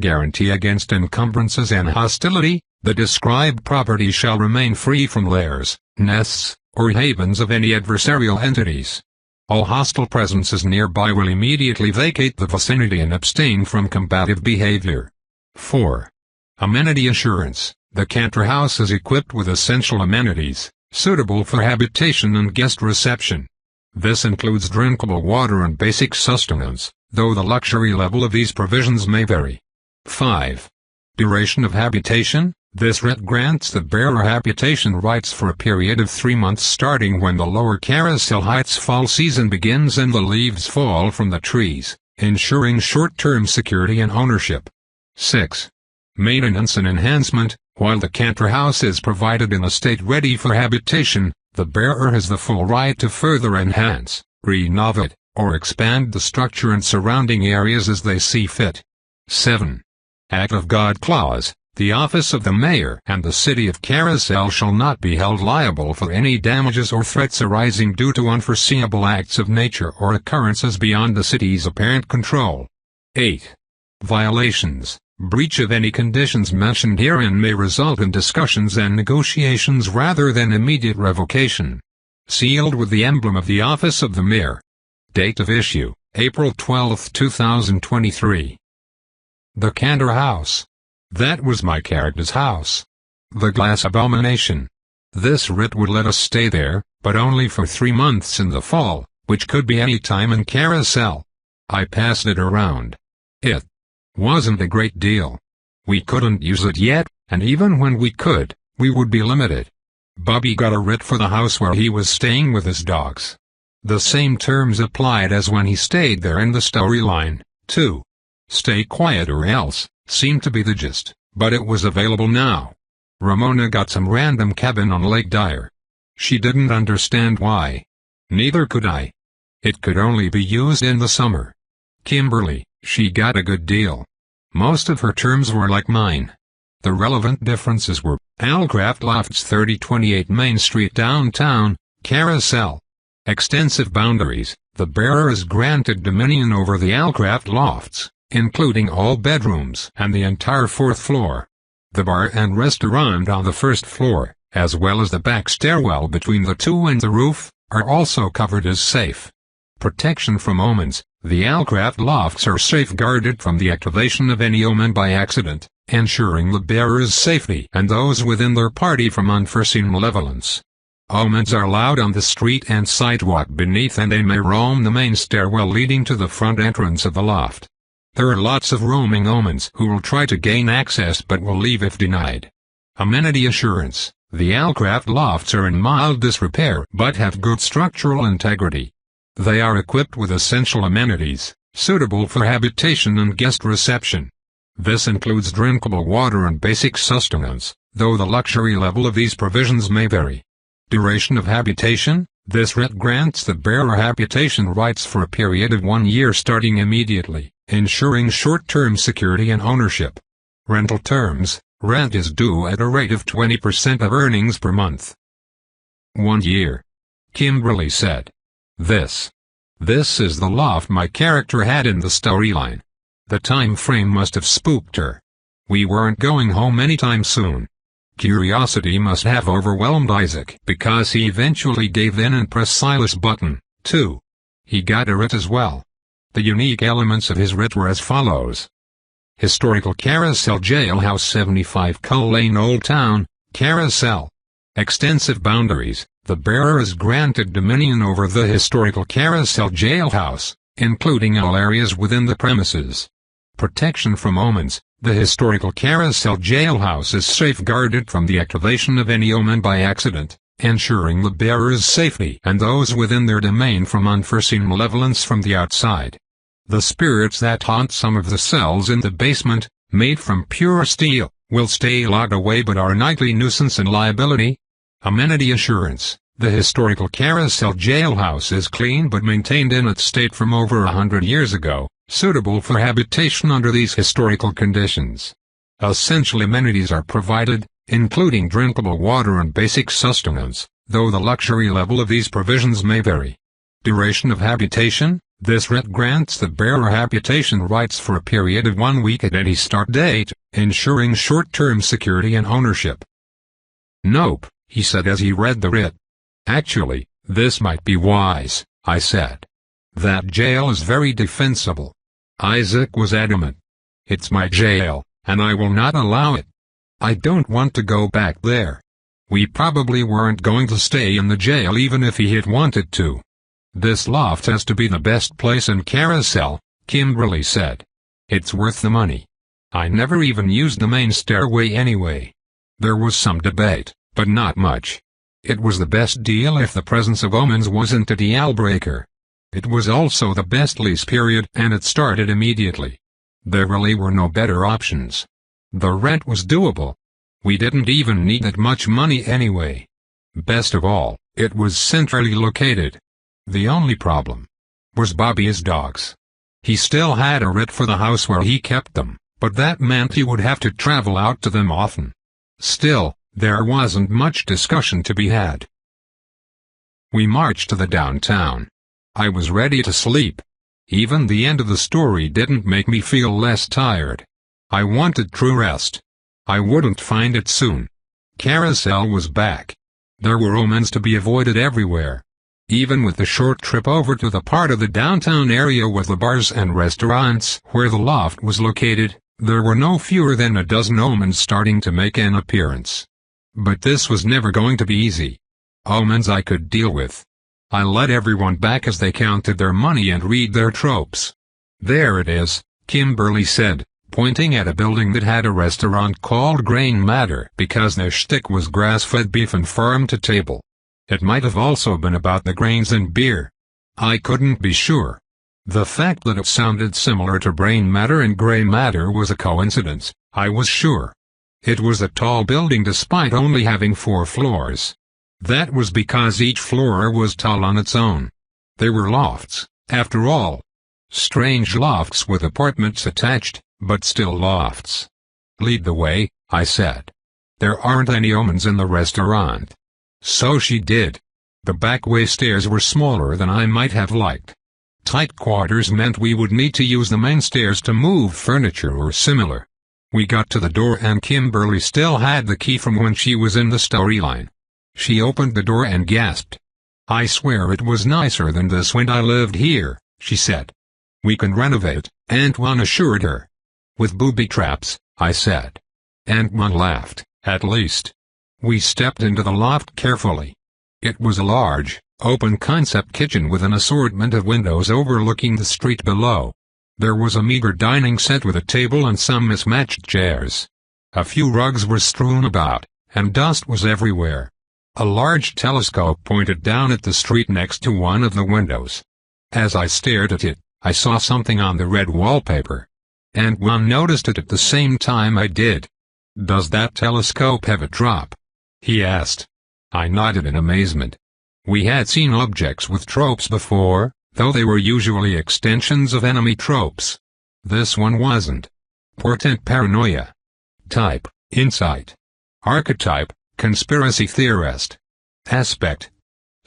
Guarantee against encumbrances and hostility. The described property shall remain free from lairs, nests, or havens of any adversarial entities. All hostile presences nearby will immediately vacate the vicinity and abstain from combative behavior. 4. Amenity assurance. The Cantor House is equipped with essential amenities, suitable for habitation and guest reception. This includes drinkable water and basic sustenance, though the luxury level of these provisions may vary. 5. Duration of habitation. This writ grants the bearer habitation rights for a period of 3 months starting when the Lower Carousel Heights fall season begins and the leaves fall from the trees, ensuring short-term security and ownership. 6. Maintenance and enhancement. While the Cantor House is provided in a state ready for habitation, the bearer has the full right to further enhance, renovate, or expand the structure and surrounding areas as they see fit. 7. Act of God Clause. The Office of the Mayor and the City of Carousel shall not be held liable for any damages or threats arising due to unforeseeable acts of nature or occurrences beyond the city's apparent control. 8. Violations. Breach of any conditions mentioned herein may result in discussions and negotiations rather than immediate revocation. Sealed with the emblem of the Office of the Mayor. Date of issue, April 12, 2023. The Cantor House. That was my character's house. The glass abomination. This writ would let us stay there, but only for 3 months in the fall, which could be any time in Carousel. I passed it around. It wasn't a great deal. We couldn't use it yet, and even when we could, we would be limited. Bobby got a writ for the house where he was staying with his dogs. The same terms applied as when he stayed there in the storyline, too. Stay quiet or else, seemed to be the gist, but it was available now. Ramona got some random cabin on Lake Dyer. She didn't understand why. Neither could I. It could only be used in the summer. Kimberly, she got a good deal. Most of her terms were like mine. The relevant differences were, Alcraft Lofts 3028 Main Street downtown, Carousel. Extensive boundaries. The bearer is granted dominion over the Alcraft Lofts, including all bedrooms and the entire 4th floor. The bar and restaurant on the 1st floor, as well as the back stairwell between the 2 and the roof, are also covered as safe. Protection from omens. The Alcraft Lofts are safeguarded from the activation of any omen by accident, ensuring the bearer's safety and those within their party from unforeseen malevolence. Omens are allowed on the street and sidewalk beneath, and they may roam the main stairwell leading to the front entrance of the loft. There are lots of roaming omens who will try to gain access but will leave if denied. Amenity assurance. The Alcraft Lofts are in mild disrepair but have good structural integrity. They are equipped with essential amenities, suitable for habitation and guest reception. This includes drinkable water and basic sustenance, though the luxury level of these provisions may vary. Duration of habitation. This writ grants the bearer habitation rights for a period of 1 year starting immediately, ensuring short-term security and ownership. Rental terms. Rent is due at a rate of 20% of earnings per month. 1 year. Kimberly said. This is the loft my character had in the storyline. The time frame must have spooked her. We weren't going home anytime soon. Curiosity must have overwhelmed Isaac because he eventually gave in and pressed Silas' button, too. He got a writ as well. The unique elements of his writ were as follows. Historical Carousel Jailhouse 75 Cull Lane Old Town, Carousel. Extensive boundaries. The bearer is granted dominion over the historical Carousel Jailhouse, including all areas within the premises. Protection from omens. The historical Carousel Jailhouse is safeguarded from the activation of any omen by accident, ensuring the bearer's safety and those within their domain from unforeseen malevolence from the outside. The spirits that haunt some of the cells in the basement, made from pure steel, will stay locked away but are a nightly nuisance and liability. Amenity assurance. The historical Carousel Jailhouse is clean but maintained in its state from over 100 years ago, suitable for habitation under these historical conditions. Essential amenities are provided, including drinkable water and basic sustenance, though the luxury level of these provisions may vary. Duration of habitation. This writ grants the bearer habitation rights for a period of 1 week at any start date, ensuring short-term security and ownership. Nope, he said as he read the writ. Actually, this might be wise, I said. That jail is very defensible. Isaac was adamant. It's my jail, and I will not allow it. I don't want to go back there. We probably weren't going to stay in the jail even if he had wanted to. This loft has to be the best place in Carousel, Kimberly said. It's worth the money. I never even used the main stairway anyway. There was some debate, but not much. It was the best deal if the presence of omens wasn't a deal-breaker. It was also the best lease period and it started immediately. There really were no better options. The rent was doable. We didn't even need that much money anyway. Best of all, it was centrally located. The only problem was Bobby's dogs. He still had a writ for the house where he kept them, but that meant he would have to travel out to them often. Still, there wasn't much discussion to be had. We marched to the downtown. I was ready to sleep. Even the end of the story didn't make me feel less tired. I wanted true rest. I wouldn't find it soon. Carousel was back. There were omens to be avoided everywhere. Even with the short trip over to the part of the downtown area with the bars and restaurants where the loft was located, there were no fewer than a dozen omens starting to make an appearance. But this was never going to be easy. Omens I could deal with. I let everyone back as they counted their money and read their tropes. There it is, Kimberly said, pointing at a building that had a restaurant called Grain Matter because their shtick was grass-fed beef and farm-to-table. It might have also been about the grains and beer. I couldn't be sure. The fact that it sounded similar to Brain Matter and Gray Matter was a coincidence, I was sure. It was a tall building despite only having 4 floors. That was because each floor was tall on its own. They were lofts, after all. Strange lofts with apartments attached, but still lofts. Lead the way, I said. There aren't any omens in the restaurant. So she did. The backway stairs were smaller than I might have liked. Tight quarters meant we would need to use the main stairs to move furniture or similar. We got to the door and Kimberly still had the key from when she was in the storyline. She opened the door and gasped. I swear it was nicer than this when I lived here, she said. We can renovate, Antoine assured her. With booby traps, I said. Antoine laughed, at least. We stepped into the loft carefully. It was a large, open-concept kitchen with an assortment of windows overlooking the street below. There was a meager dining set with a table and some mismatched chairs. A few rugs were strewn about, and dust was everywhere. A large telescope pointed down at the street next to one of the windows. As I stared at it, I saw something on the red wallpaper. Antoine noticed it at the same time I did. Does that telescope have a drop? He asked. I nodded in amazement. We had seen objects with tropes before, though they were usually extensions of enemy tropes. This one wasn't. Portent paranoia. Type, insight. Archetype, conspiracy theorist. Aspect.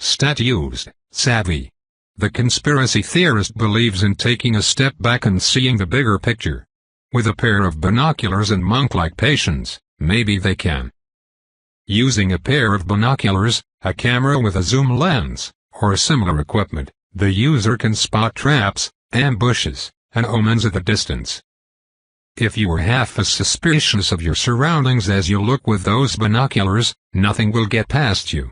Stat used, savvy. The conspiracy theorist believes in taking a step back and seeing the bigger picture. With a pair of binoculars and monk-like patience, maybe they can. Using a pair of binoculars, a camera with a zoom lens, or similar equipment, the user can spot traps, ambushes, and omens at a distance. If you are half as suspicious of your surroundings as you look with those binoculars, nothing will get past you.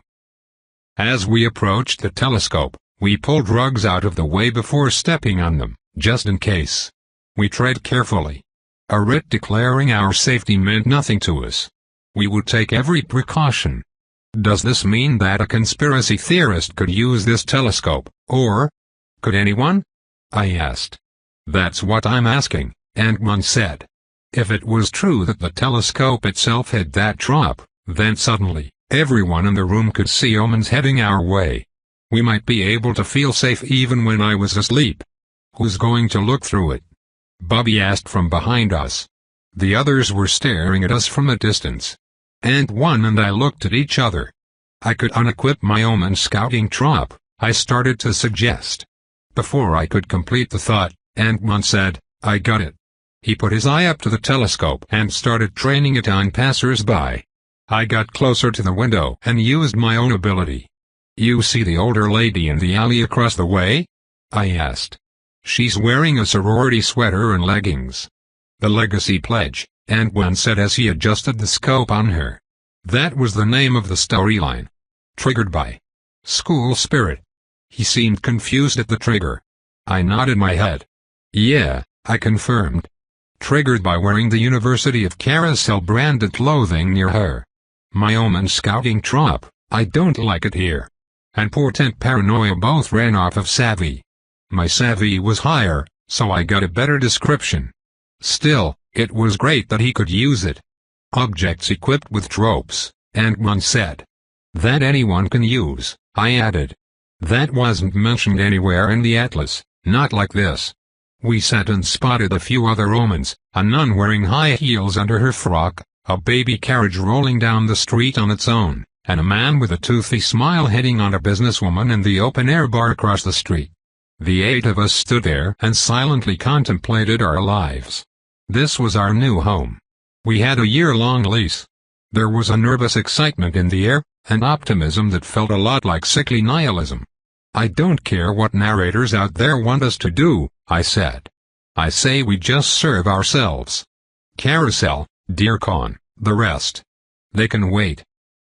As we approached the telescope, we pulled rugs out of the way before stepping on them, just in case. We tread carefully. A writ declaring our safety meant nothing to us. We would take every precaution. Does this mean that a conspiracy theorist could use this telescope, or could anyone? I asked. That's what I'm asking, Ant-Man said. If it was true that the telescope itself had that drop, then suddenly, everyone in the room could see omens heading our way. We might be able to feel safe even when I was asleep. Who's going to look through it? Bobby asked from behind us. The others were staring at us from a distance. Ant-Man and I looked at each other. I could unequip my omen scouting trop, I started to suggest. Before I could complete the thought, Ant-Man said, I got it. He put his eye up to the telescope and started training it on passers-by. I got closer to the window and used my own ability. You see the older lady in the alley across the way? I asked. She's wearing a sorority sweater and leggings. The Legacy Pledge, Ant-Man said as he adjusted the scope on her. That was the name of the storyline. Triggered by school spirit. He seemed confused at the trigger. I nodded my head. Yeah, I confirmed. Triggered by wearing the University of Carousel branded clothing near her. My omen scouting trop, I don't like it here. And portent paranoia both ran off of savvy. My savvy was higher, so I got a better description. Still, it was great that he could use it. Objects equipped with tropes, Ant-Man said. That anyone can use, I added. That wasn't mentioned anywhere in the atlas, not like this. We sat and spotted a few other omens, a nun wearing high heels under her frock, a baby carriage rolling down the street on its own, and a man with a toothy smile hitting on a businesswoman in the open-air bar across the street. The 8 of us stood there and silently contemplated our lives. This was our new home. We had a year-long lease. There was a nervous excitement in the air, and optimism that felt a lot like sickly nihilism. I don't care what narrators out there want us to do, I said. I say we just serve ourselves. Carousel, Dear Con, the rest. They can wait.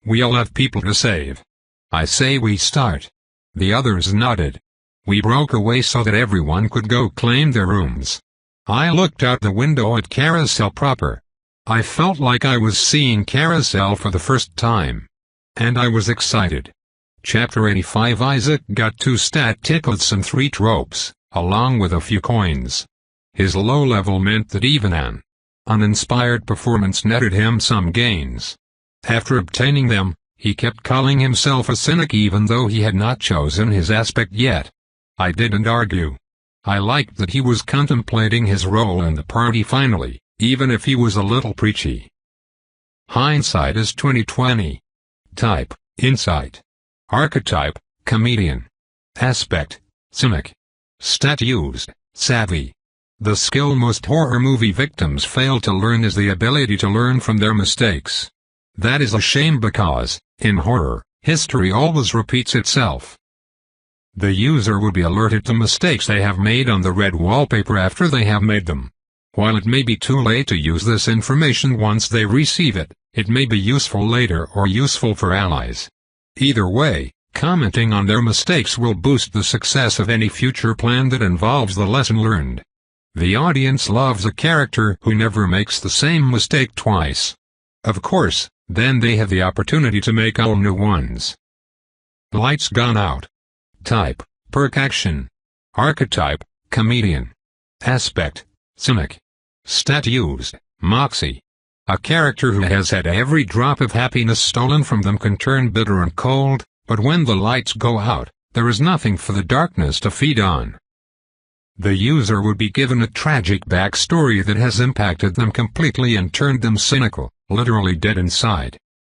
We all have people to save. I say we start. The others nodded. We broke away so that everyone could go claim their rooms. I looked out the window at Carousel proper. I felt like I was seeing Carousel for the first time. And I was excited. Chapter 85. Isaac got 2 stat tickets and 3 tropes, along with a few coins. His low level meant that even an uninspired performance netted him some gains. After obtaining them, he kept calling himself a cynic even though he had not chosen his aspect yet. I didn't argue. I liked that he was contemplating his role in the party finally, even if he was a little preachy. Hindsight is 20/20. Type, insight. Archetype, comedian. Aspect, cynic. Stat used, savvy. The skill most horror movie victims fail to learn is the ability to learn from their mistakes. That is a shame because, in horror, history always repeats itself. The user will be alerted to mistakes they have made on the red wallpaper after they have made them. While it may be too late to use this information once they receive it, it may be useful later or useful for allies. Either way, commenting on their mistakes will boost the success of any future plan that involves the lesson learned. The audience loves a character who never makes the same mistake twice. Of course, then they have the opportunity to make all new ones. Lights gone out. Type, perk action. Archetype, comedian. Aspect, cynic. Stat used, moxie. A character who has had every drop of happiness stolen from them can turn bitter and cold, but when the lights go out, there is nothing for the darkness to feed on. The user would be given a tragic backstory that has impacted them completely and turned them cynical, literally dead inside.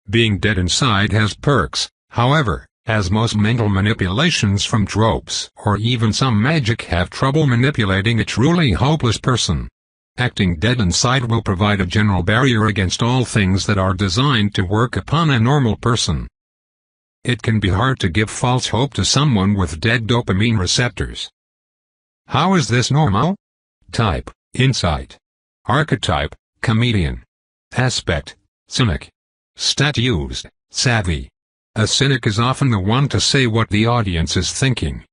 Being dead inside has perks, however, as most mental manipulations from tropes or even some magic have trouble manipulating a truly hopeless person. Acting dead inside will provide a general barrier against all things that are designed to work upon a normal person. It can be hard to give false hope to someone with dead dopamine receptors. How is this normal? Type: insight. Archetype: comedian. Aspect: cynic. Stat used: savvy. A cynic is often the one to say what the audience is thinking.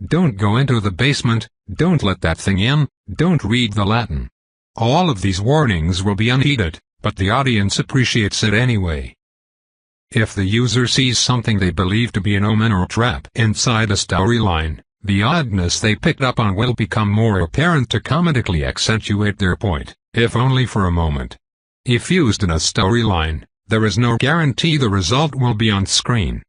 Don't go into the basement, don't let that thing in, don't read the Latin. All of these warnings will be unheeded, but the audience appreciates it anyway. If the user sees something they believe to be an omen or trap inside a storyline, the oddness they picked up on will become more apparent to comedically accentuate their point, if only for a moment. If used in a storyline, there is no guarantee the result will be on screen.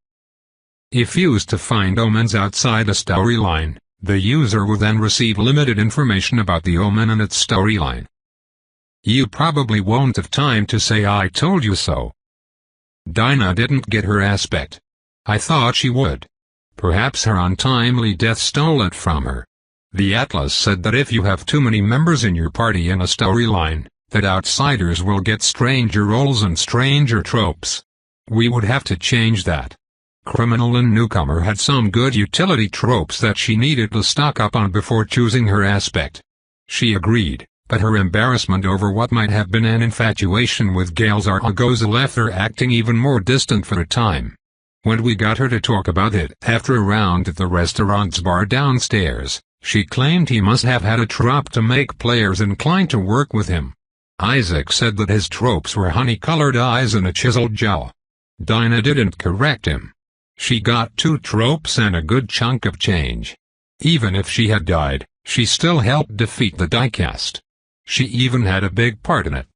If used to find omens outside a storyline, the user will then receive limited information about the omen and its storyline. You probably won't have time to say "I told you so." Dinah didn't get her aspect. I thought she would. Perhaps her untimely death stole it from her. The Atlas said that if you have too many members in your party in a storyline, that outsiders will get stranger roles and stranger tropes. We would have to change that. Criminal and newcomer had some good utility tropes that she needed to stock up on before choosing her aspect. She agreed, but her embarrassment over what might have been an infatuation with Gail Zaragoza left her acting even more distant for a time. When we got her to talk about it after a round at the restaurant's bar downstairs, she claimed he must have had a trop to make players inclined to work with him. Isaac said that his tropes were honey-colored eyes and a chiseled jaw. Dinah didn't correct him. She got 2 tropes and a good chunk of change. Even if she had died, she still helped defeat the diecast. She even had a big part in it.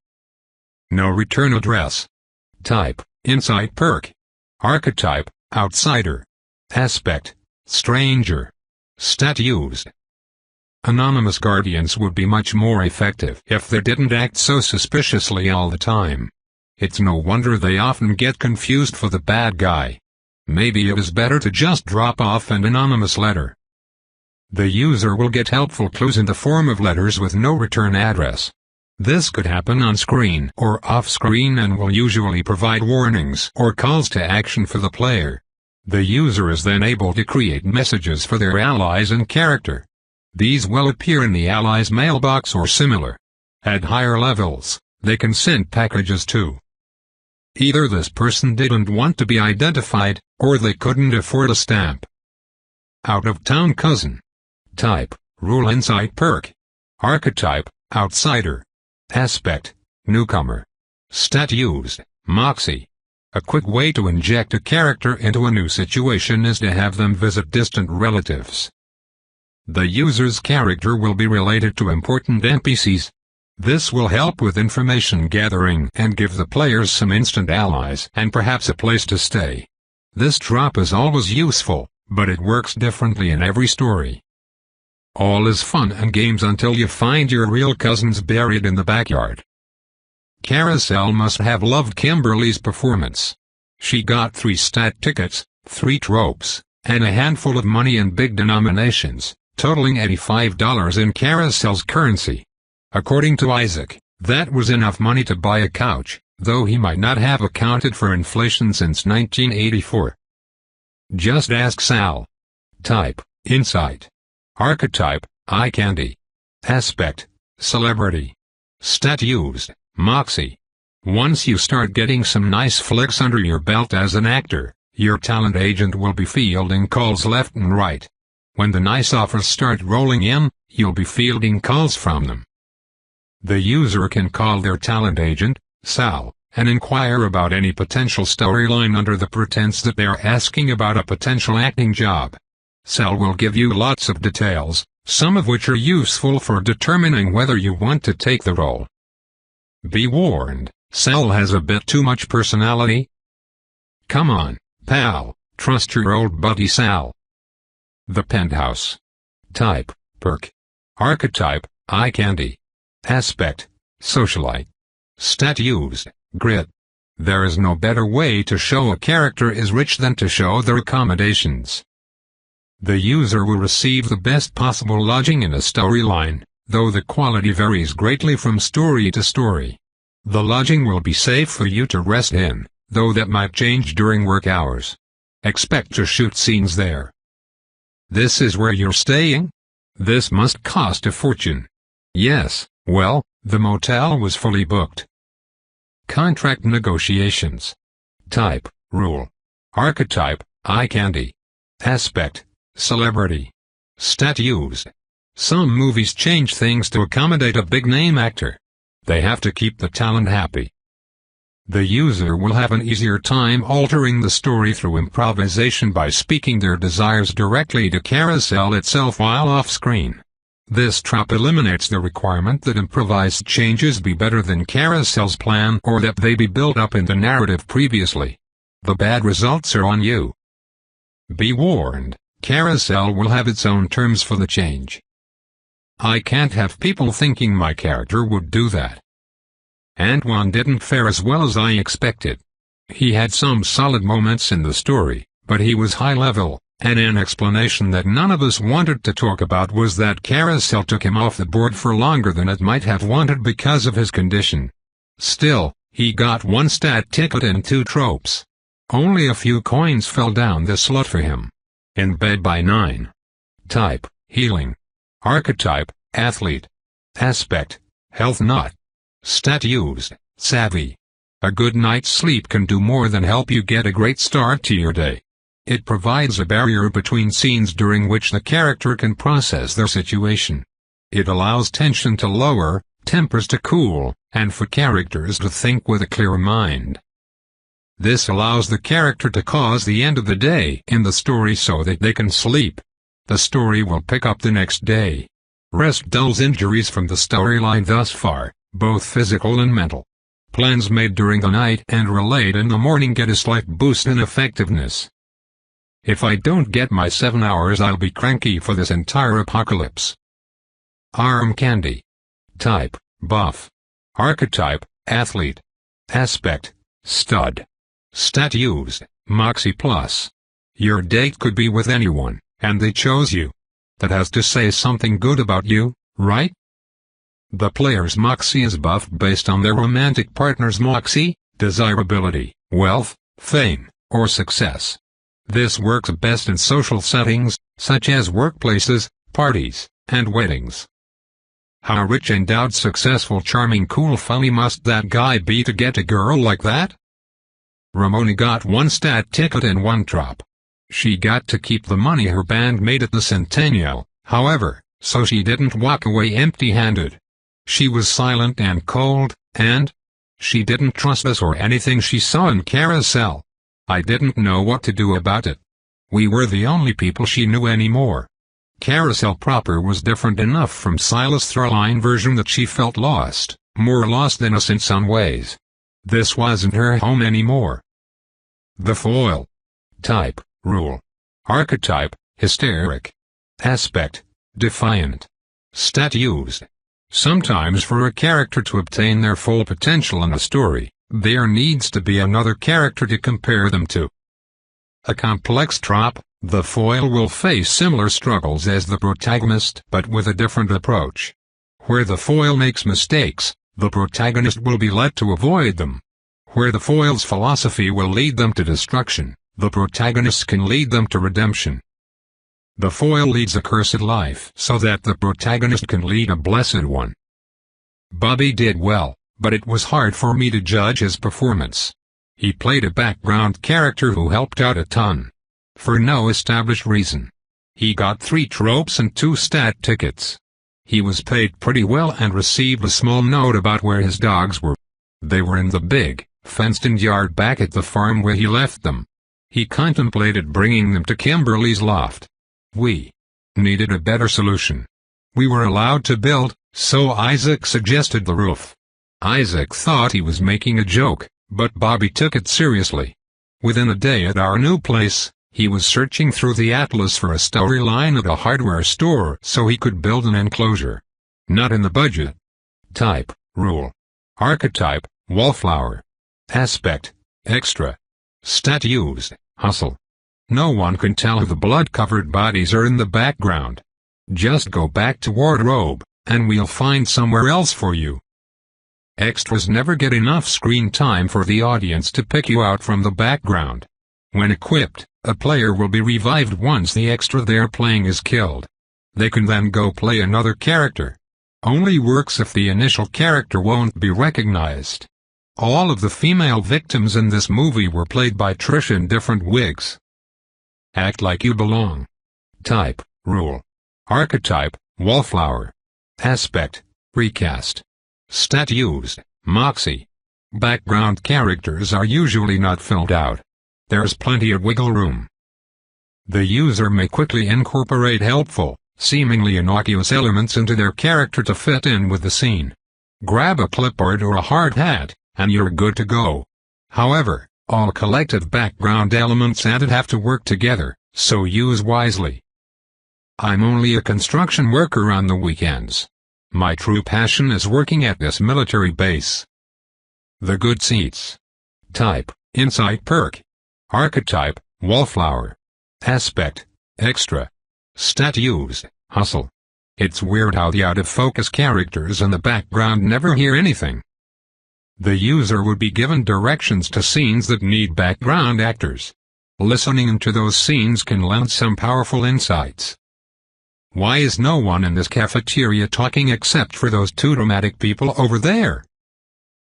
No return address. Type: insight perk. Archetype: outsider. Aspect: stranger. Stat used: anonymous guardians would be much more effective if they didn't act so suspiciously all the time. It's no wonder they often get confused for the bad guy. Maybe it is better to just drop off an anonymous letter. The user will get helpful clues in the form of letters with no return address. This could happen on screen or off screen and will usually provide warnings or calls to action for the player. The user is then able to create messages for their allies and character. These will appear in the allies' mailbox or similar. At higher levels, they can send packages too. Either this person didn't want to be identified, or they couldn't afford a stamp. Out-of-town cousin. Type: rule insight perk. Archetype: outsider. Aspect: newcomer. Stat used: moxie. A quick way to inject a character into a new situation is to have them visit distant relatives. The user's character will be related to important NPCs. This will help with information gathering and give the players some instant allies and perhaps a place to stay. This trope is always useful, but it works differently in every story. All is fun and games until you find your real cousins buried in the backyard. Carousel must have loved Kimberly's performance. She got 3 stat tickets, 3 tropes, and a handful of money in big denominations, totaling $85 in Carousel's currency. According to Isaac, that was enough money to buy a couch, though he might not have accounted for inflation since 1984. Just ask Sal. Type: insight. Archetype: eye candy. Aspect: celebrity. Stat used: moxie. Once you start getting some nice flicks under your belt as an actor, your talent agent will be fielding calls left and right. When the nice offers start rolling in, you'll be fielding calls from them. The user can call their talent agent, Sal, and inquire about any potential storyline under the pretense that they're asking about a potential acting job. Sal will give you lots of details, some of which are useful for determining whether you want to take the role. Be warned, Sal has a bit too much personality. Come on, pal, trust your old buddy Sal. The Penthouse. Type: perk. Archetype: eye candy. Aspect: socialite. Stat used: grit. There is no better way to show a character is rich than to show their accommodations. The user will receive the best possible lodging in a storyline, though the quality varies greatly from story to story. The lodging will be safe for you to rest in, though that might change during work hours. Expect to shoot scenes there. This is where you're staying? This must cost a fortune. Yes, well, the motel was fully booked. Contract negotiations. Type, rule. Archetype, eye candy. Aspect, celebrity. Stat used. Some movies change things to accommodate a big-name actor. They have to keep the talent happy. The user will have an easier time altering the story through improvisation by speaking their desires directly to Carousel itself while off-screen. This trap eliminates the requirement that improvised changes be better than Carousel's plan or that they be built up in the narrative previously. The bad results are on you. Be warned, Carousel will have its own terms for the change. I can't have people thinking my character would do that. Antoine didn't fare as well as I expected. He had some solid moments in the story, but he was high level, and an explanation that none of us wanted to talk about was that Carousel took him off the board for longer than it might have wanted because of his condition. Still, he got 1 stat ticket and 2 tropes. Only a few coins fell down the slot for him. In bed by 9. Type, healing. Archetype, athlete. Aspect, health not. Stat used, savvy. A good night's sleep can do more than help you get a great start to your day. It provides a barrier between scenes during which the character can process their situation. It allows tension to lower, tempers to cool, and for characters to think with a clear mind. This allows the character to cause the end of the day in the story so that they can sleep. The story will pick up the next day. Rest dulls injuries from the storyline thus far, both physical and mental. Plans made during the night and relayed in the morning get a slight boost in effectiveness. If I don't get my 7 hours, I'll be cranky for this entire apocalypse. Arm candy. Type, buff. Archetype, athlete. Aspect, stud. Stat used, Moxie plus. Your date could be with anyone, and they chose you. That has to say something good about you, right? The player's Moxie is buffed based on their romantic partner's Moxie, desirability, wealth, fame, or success. This works best in social settings, such as workplaces, parties, and weddings. How rich, endowed, successful, charming, cool, funny must that guy be to get a girl like that? Ramona got 1 stat ticket and 1 trop. She got to keep the money her band made at the Centennial, however, so she didn't walk away empty-handed. She was silent and cold, and she didn't trust us or anything she saw in Carousel. I didn't know what to do about it. We were the only people she knew anymore. Carousel proper was different enough from Silas' Throwline version that she felt lost, more lost than us in some ways. This wasn't her home anymore. The foil. Type, rule. Archetype, hysteric. Aspect, defiant. Stat used. Sometimes for a character to obtain their full potential in a story, there needs to be another character to compare them to. A complex trop, the foil will face similar struggles as the protagonist but with a different approach. Where the foil makes mistakes, the protagonist will be led to avoid them. Where the foil's philosophy will lead them to destruction, the protagonist can lead them to redemption. The foil leads a cursed life so that the protagonist can lead a blessed one. Bobby did well, but it was hard for me to judge his performance. He played a background character who helped out a ton. For no established reason. He got 3 tropes and 2 stat tickets. He was paid pretty well and received a small note about where his dogs were. They were in the big, fenced-in yard back at the farm where he left them. He contemplated bringing them to Kimberly's loft. We needed a better solution. We were allowed to build, so Isaac suggested the roof. Isaac thought he was making a joke, but Bobby took it seriously. Within a day at our new place, he was searching through the atlas for a storyline at a hardware store so he could build an enclosure. Not in the budget. Type, rule. Archetype, wallflower. Aspect: extra. Stat used: hustle. No one can tell who the blood-covered bodies are in the background. Just go back to wardrobe, and we'll find somewhere else for you. Extras never get enough screen time for the audience to pick you out from the background. When equipped, a player will be revived once the extra they're playing is killed. They can then go play another character. Only works if the initial character won't be recognized. All of the female victims in this movie were played by Trish in different wigs. Act like you belong. Type: rule. Archetype: wallflower. Aspect: recast. Stat used: moxie. Background characters are usually not filled out. There's plenty of wiggle room. The user may quickly incorporate helpful, seemingly innocuous elements into their character to fit in with the scene. Grab a clipboard or a hard hat, and you're good to go. However, all collective background elements added have to work together, so use wisely. I'm only a construction worker on the weekends. My true passion is working at this military base. The good seats. Type: insight perk. Archetype: wallflower. Aspect: extra. Stat used: hustle. It's weird how the out-of-focus characters in the background never hear anything. The user would be given directions to scenes that need background actors. Listening to those scenes can lend some powerful insights. Why is no one in this cafeteria talking except for those two dramatic people over there?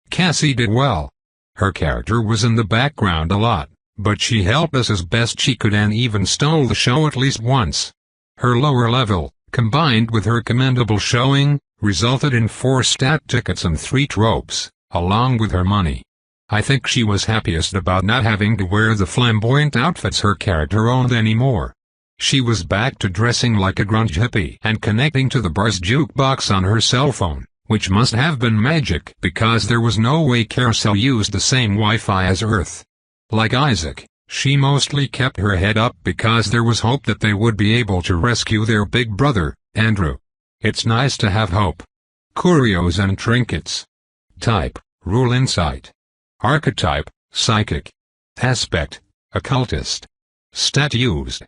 Cassie did well. Her character was in the background a lot, but she helped us as best she could and even stole the show at least once. Her lower level, combined with her commendable showing, resulted in 4 stat tickets and 3 tropes, along with her money. I think she was happiest about not having to wear the flamboyant outfits her character owned anymore. She was back to dressing like a grunge hippie and connecting to the bar's jukebox on her cell phone, which must have been magic because there was no way Carousel used the same Wi-Fi as Earth. Like Isaac, she mostly kept her head up because there was hope that they would be able to rescue their big brother, Andrew. It's nice to have hope. Curios and trinkets. Type: rule insight. Archetype: psychic. Aspect: occultist. Stat used: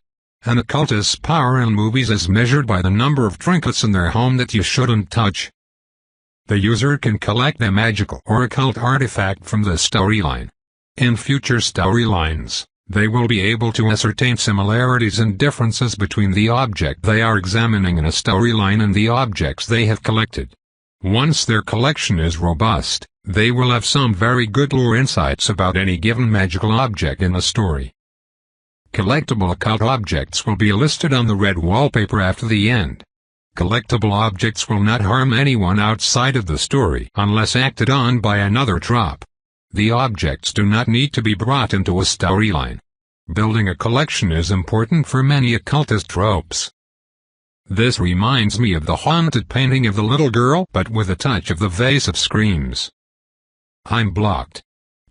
an occultist's power in movies is measured by the number of trinkets in their home that you shouldn't touch. The user can collect a magical or occult artifact from the storyline. In future storylines, they will be able to ascertain similarities and differences between the object they are examining in a storyline and the objects they have collected. Once their collection is robust, they will have some very good lore insights about any given magical object in the story. Collectible occult objects will be listed on the red wallpaper after the end. Collectible objects will not harm anyone outside of the story unless acted on by another trop. The objects do not need to be brought into a storyline. Building a collection is important for many occultist tropes. This reminds me of the haunted painting of the little girl but with a touch of the vase of screams. I'm blocked.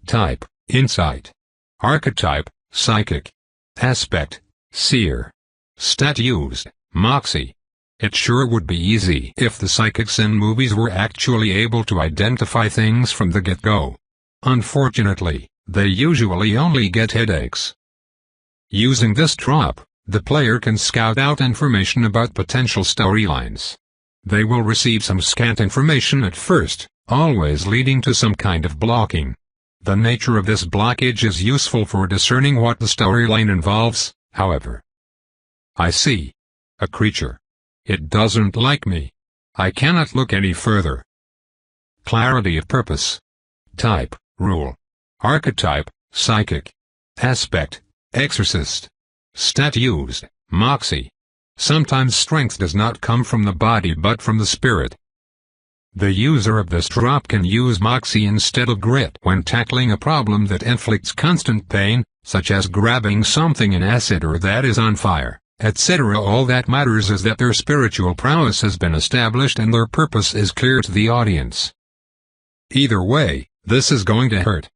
Type: insight. Archetype: psychic. Aspect: seer. Stat used: moxie. It sure would be easy if the psychics in movies were actually able to identify things from the get-go. Unfortunately, they usually only get headaches. Using this trope, the player can scout out information about potential storylines. They will receive some scant information at first, always leading to some kind of blocking. The nature of this blockage is useful for discerning what the storyline involves, however. I see a creature. It doesn't like me. I cannot look any further. Clarity of purpose. Type: rule. Archetype: psychic. Aspect: exorcist. Stat used: moxie. Sometimes strength does not come from the body but from the spirit. The user of this drop can use moxie instead of grit when tackling a problem that inflicts constant pain, such as grabbing something in acid or that is on fire, etc. All that matters is that their spiritual prowess has been established and their purpose is clear to the audience. Either way, this is going to hurt.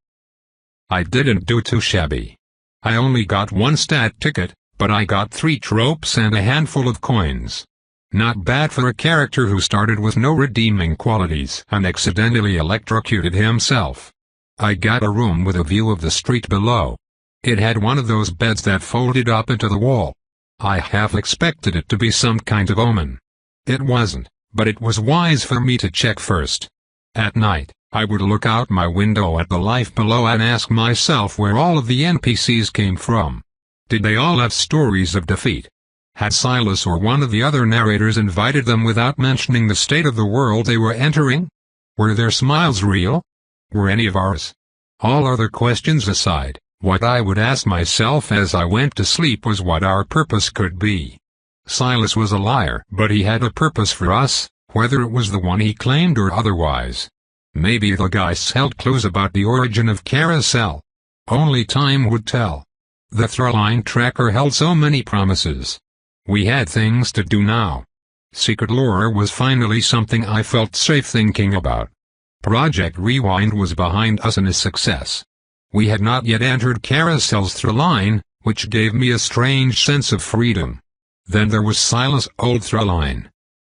I didn't do too shabby. I only got 1 stat ticket, but I got 3 tropes and a handful of coins. Not bad for a character who started with no redeeming qualities and accidentally electrocuted himself. I got a room with a view of the street below. It had one of those beds that folded up into the wall. I half expected it to be some kind of omen. It wasn't, but it was wise for me to check first. At night, I would look out my window at the life below and ask myself where all of the NPCs came from. Did they all have stories of defeat? Had Silas or one of the other narrators invited them without mentioning the state of the world they were entering? Were their smiles real? Were any of ours? All other questions aside, what I would ask myself as I went to sleep was what our purpose could be. Silas was a liar, but he had a purpose for us, whether it was the one he claimed or otherwise. Maybe the guys held clues about the origin of Carousel. Only time would tell. The Throughline tracker held so many promises. We had things to do now. Secret lore was finally something I felt safe thinking about. Project Rewind was behind us and a success. We had not yet entered Carousel's Throughline, which gave me a strange sense of freedom. Then there was Silas' old Throughline.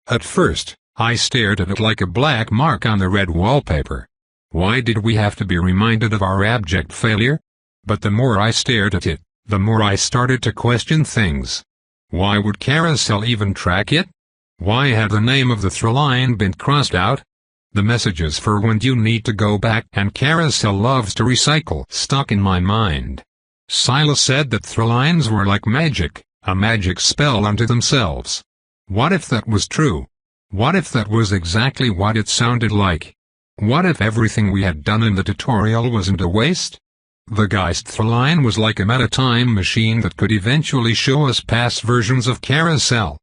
At first, I stared at it like a black mark on the red wallpaper. Why did we have to be reminded of our abject failure? But the more I stared at it, the more I started to question things. Why would Carousel even track it? Why had the name of the Throughline been crossed out? The messages for when you need to go back and Carousel loves to recycle stuck in my mind. Silas said that Throughlines were like magic, a magic spell unto themselves. What if that was true? What if that was exactly what it sounded like? What if everything we had done in the tutorial wasn't a waste? The Geist Throughline was like a meta-time machine that could eventually show us past versions of Carousel.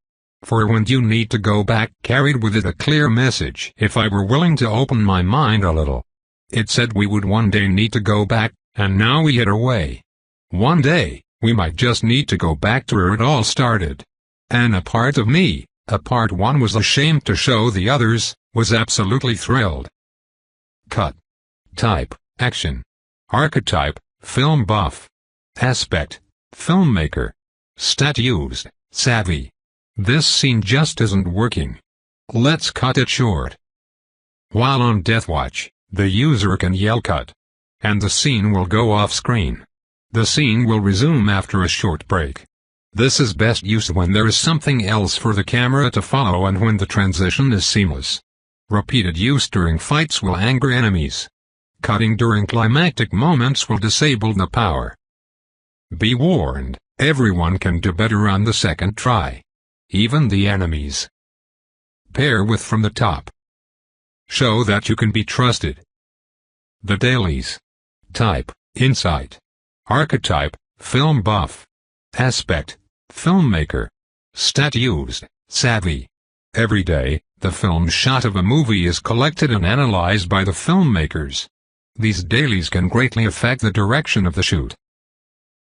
For when you need to go back carried with it a clear message if I were willing to open my mind a little. It said we would one day need to go back, and now we had a way. One day, we might just need to go back to where it all started. And a part of me, a part one was ashamed to show the others, was absolutely thrilled. Cut. Type, action. Archetype, film buff. Aspect, filmmaker. Stat used, savvy. This scene just isn't working. Let's cut it short. While on Deathwatch, the user can yell cut. And the scene will go off screen. The scene will resume after a short break. This is best used when there is something else for the camera to follow and when the transition is seamless. Repeated use during fights will anger enemies. Cutting during climactic moments will disable the power. Be warned, everyone can do better on the second try. Even the enemies. Pair with from the top. Show that you can be trusted. The dailies. Type, insight. Archetype, film buff. Aspect, filmmaker. Stat used, savvy. Every day, the film shot of a movie is collected and analyzed by the filmmakers. These dailies can greatly affect the direction of the shoot.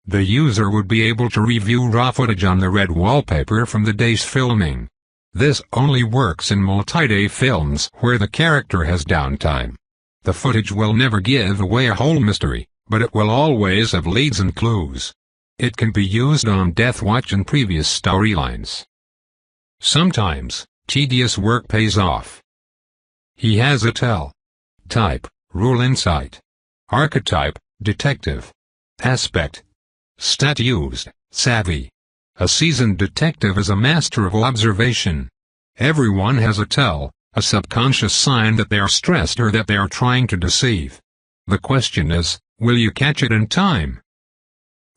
The user would be able to review raw footage on the red wallpaper from the day's filming. This only works in multi-day films where the character has downtime. The footage will never give away a whole mystery, but it will always have leads and clues. It can be used on Deathwatch and previous storylines. Sometimes, tedious work pays off. He has a tell. Type, rule insight. Archetype, detective. Aspect. Stat used, savvy. A seasoned detective is a master of observation. Everyone has a tell, a subconscious sign that they are stressed or that they are trying to deceive. The question is, will you catch it in time?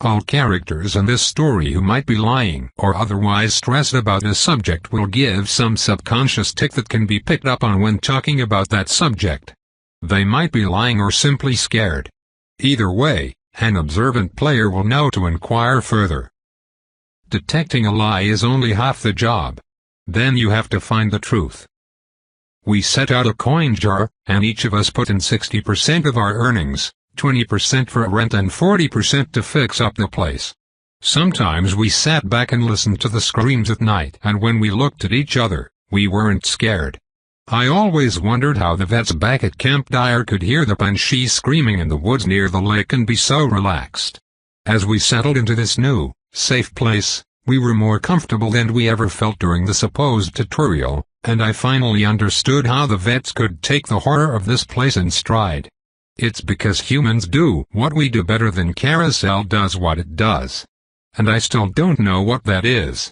All characters in this story who might be lying or otherwise stressed about a subject will give some subconscious tick that can be picked up on when talking about that subject. They might be lying or simply scared. Either way, an observant player will know to inquire further. Detecting a lie is only half the job. Then you have to find the truth. We set out a coin jar, and each of us put in 60% of our earnings, 20% for rent and 40% to fix up the place. Sometimes we sat back and listened to the screams at night, and when we looked at each other, we weren't scared. I always wondered how the vets back at Camp Dyer could hear the banshees screaming in the woods near the lake and be so relaxed. As we settled into this new, safe place, we were more comfortable than we ever felt during the supposed tutorial, and I finally understood how the vets could take the horror of this place in stride. It's because humans do what we do better than Carousel does what it does. And I still don't know what that is.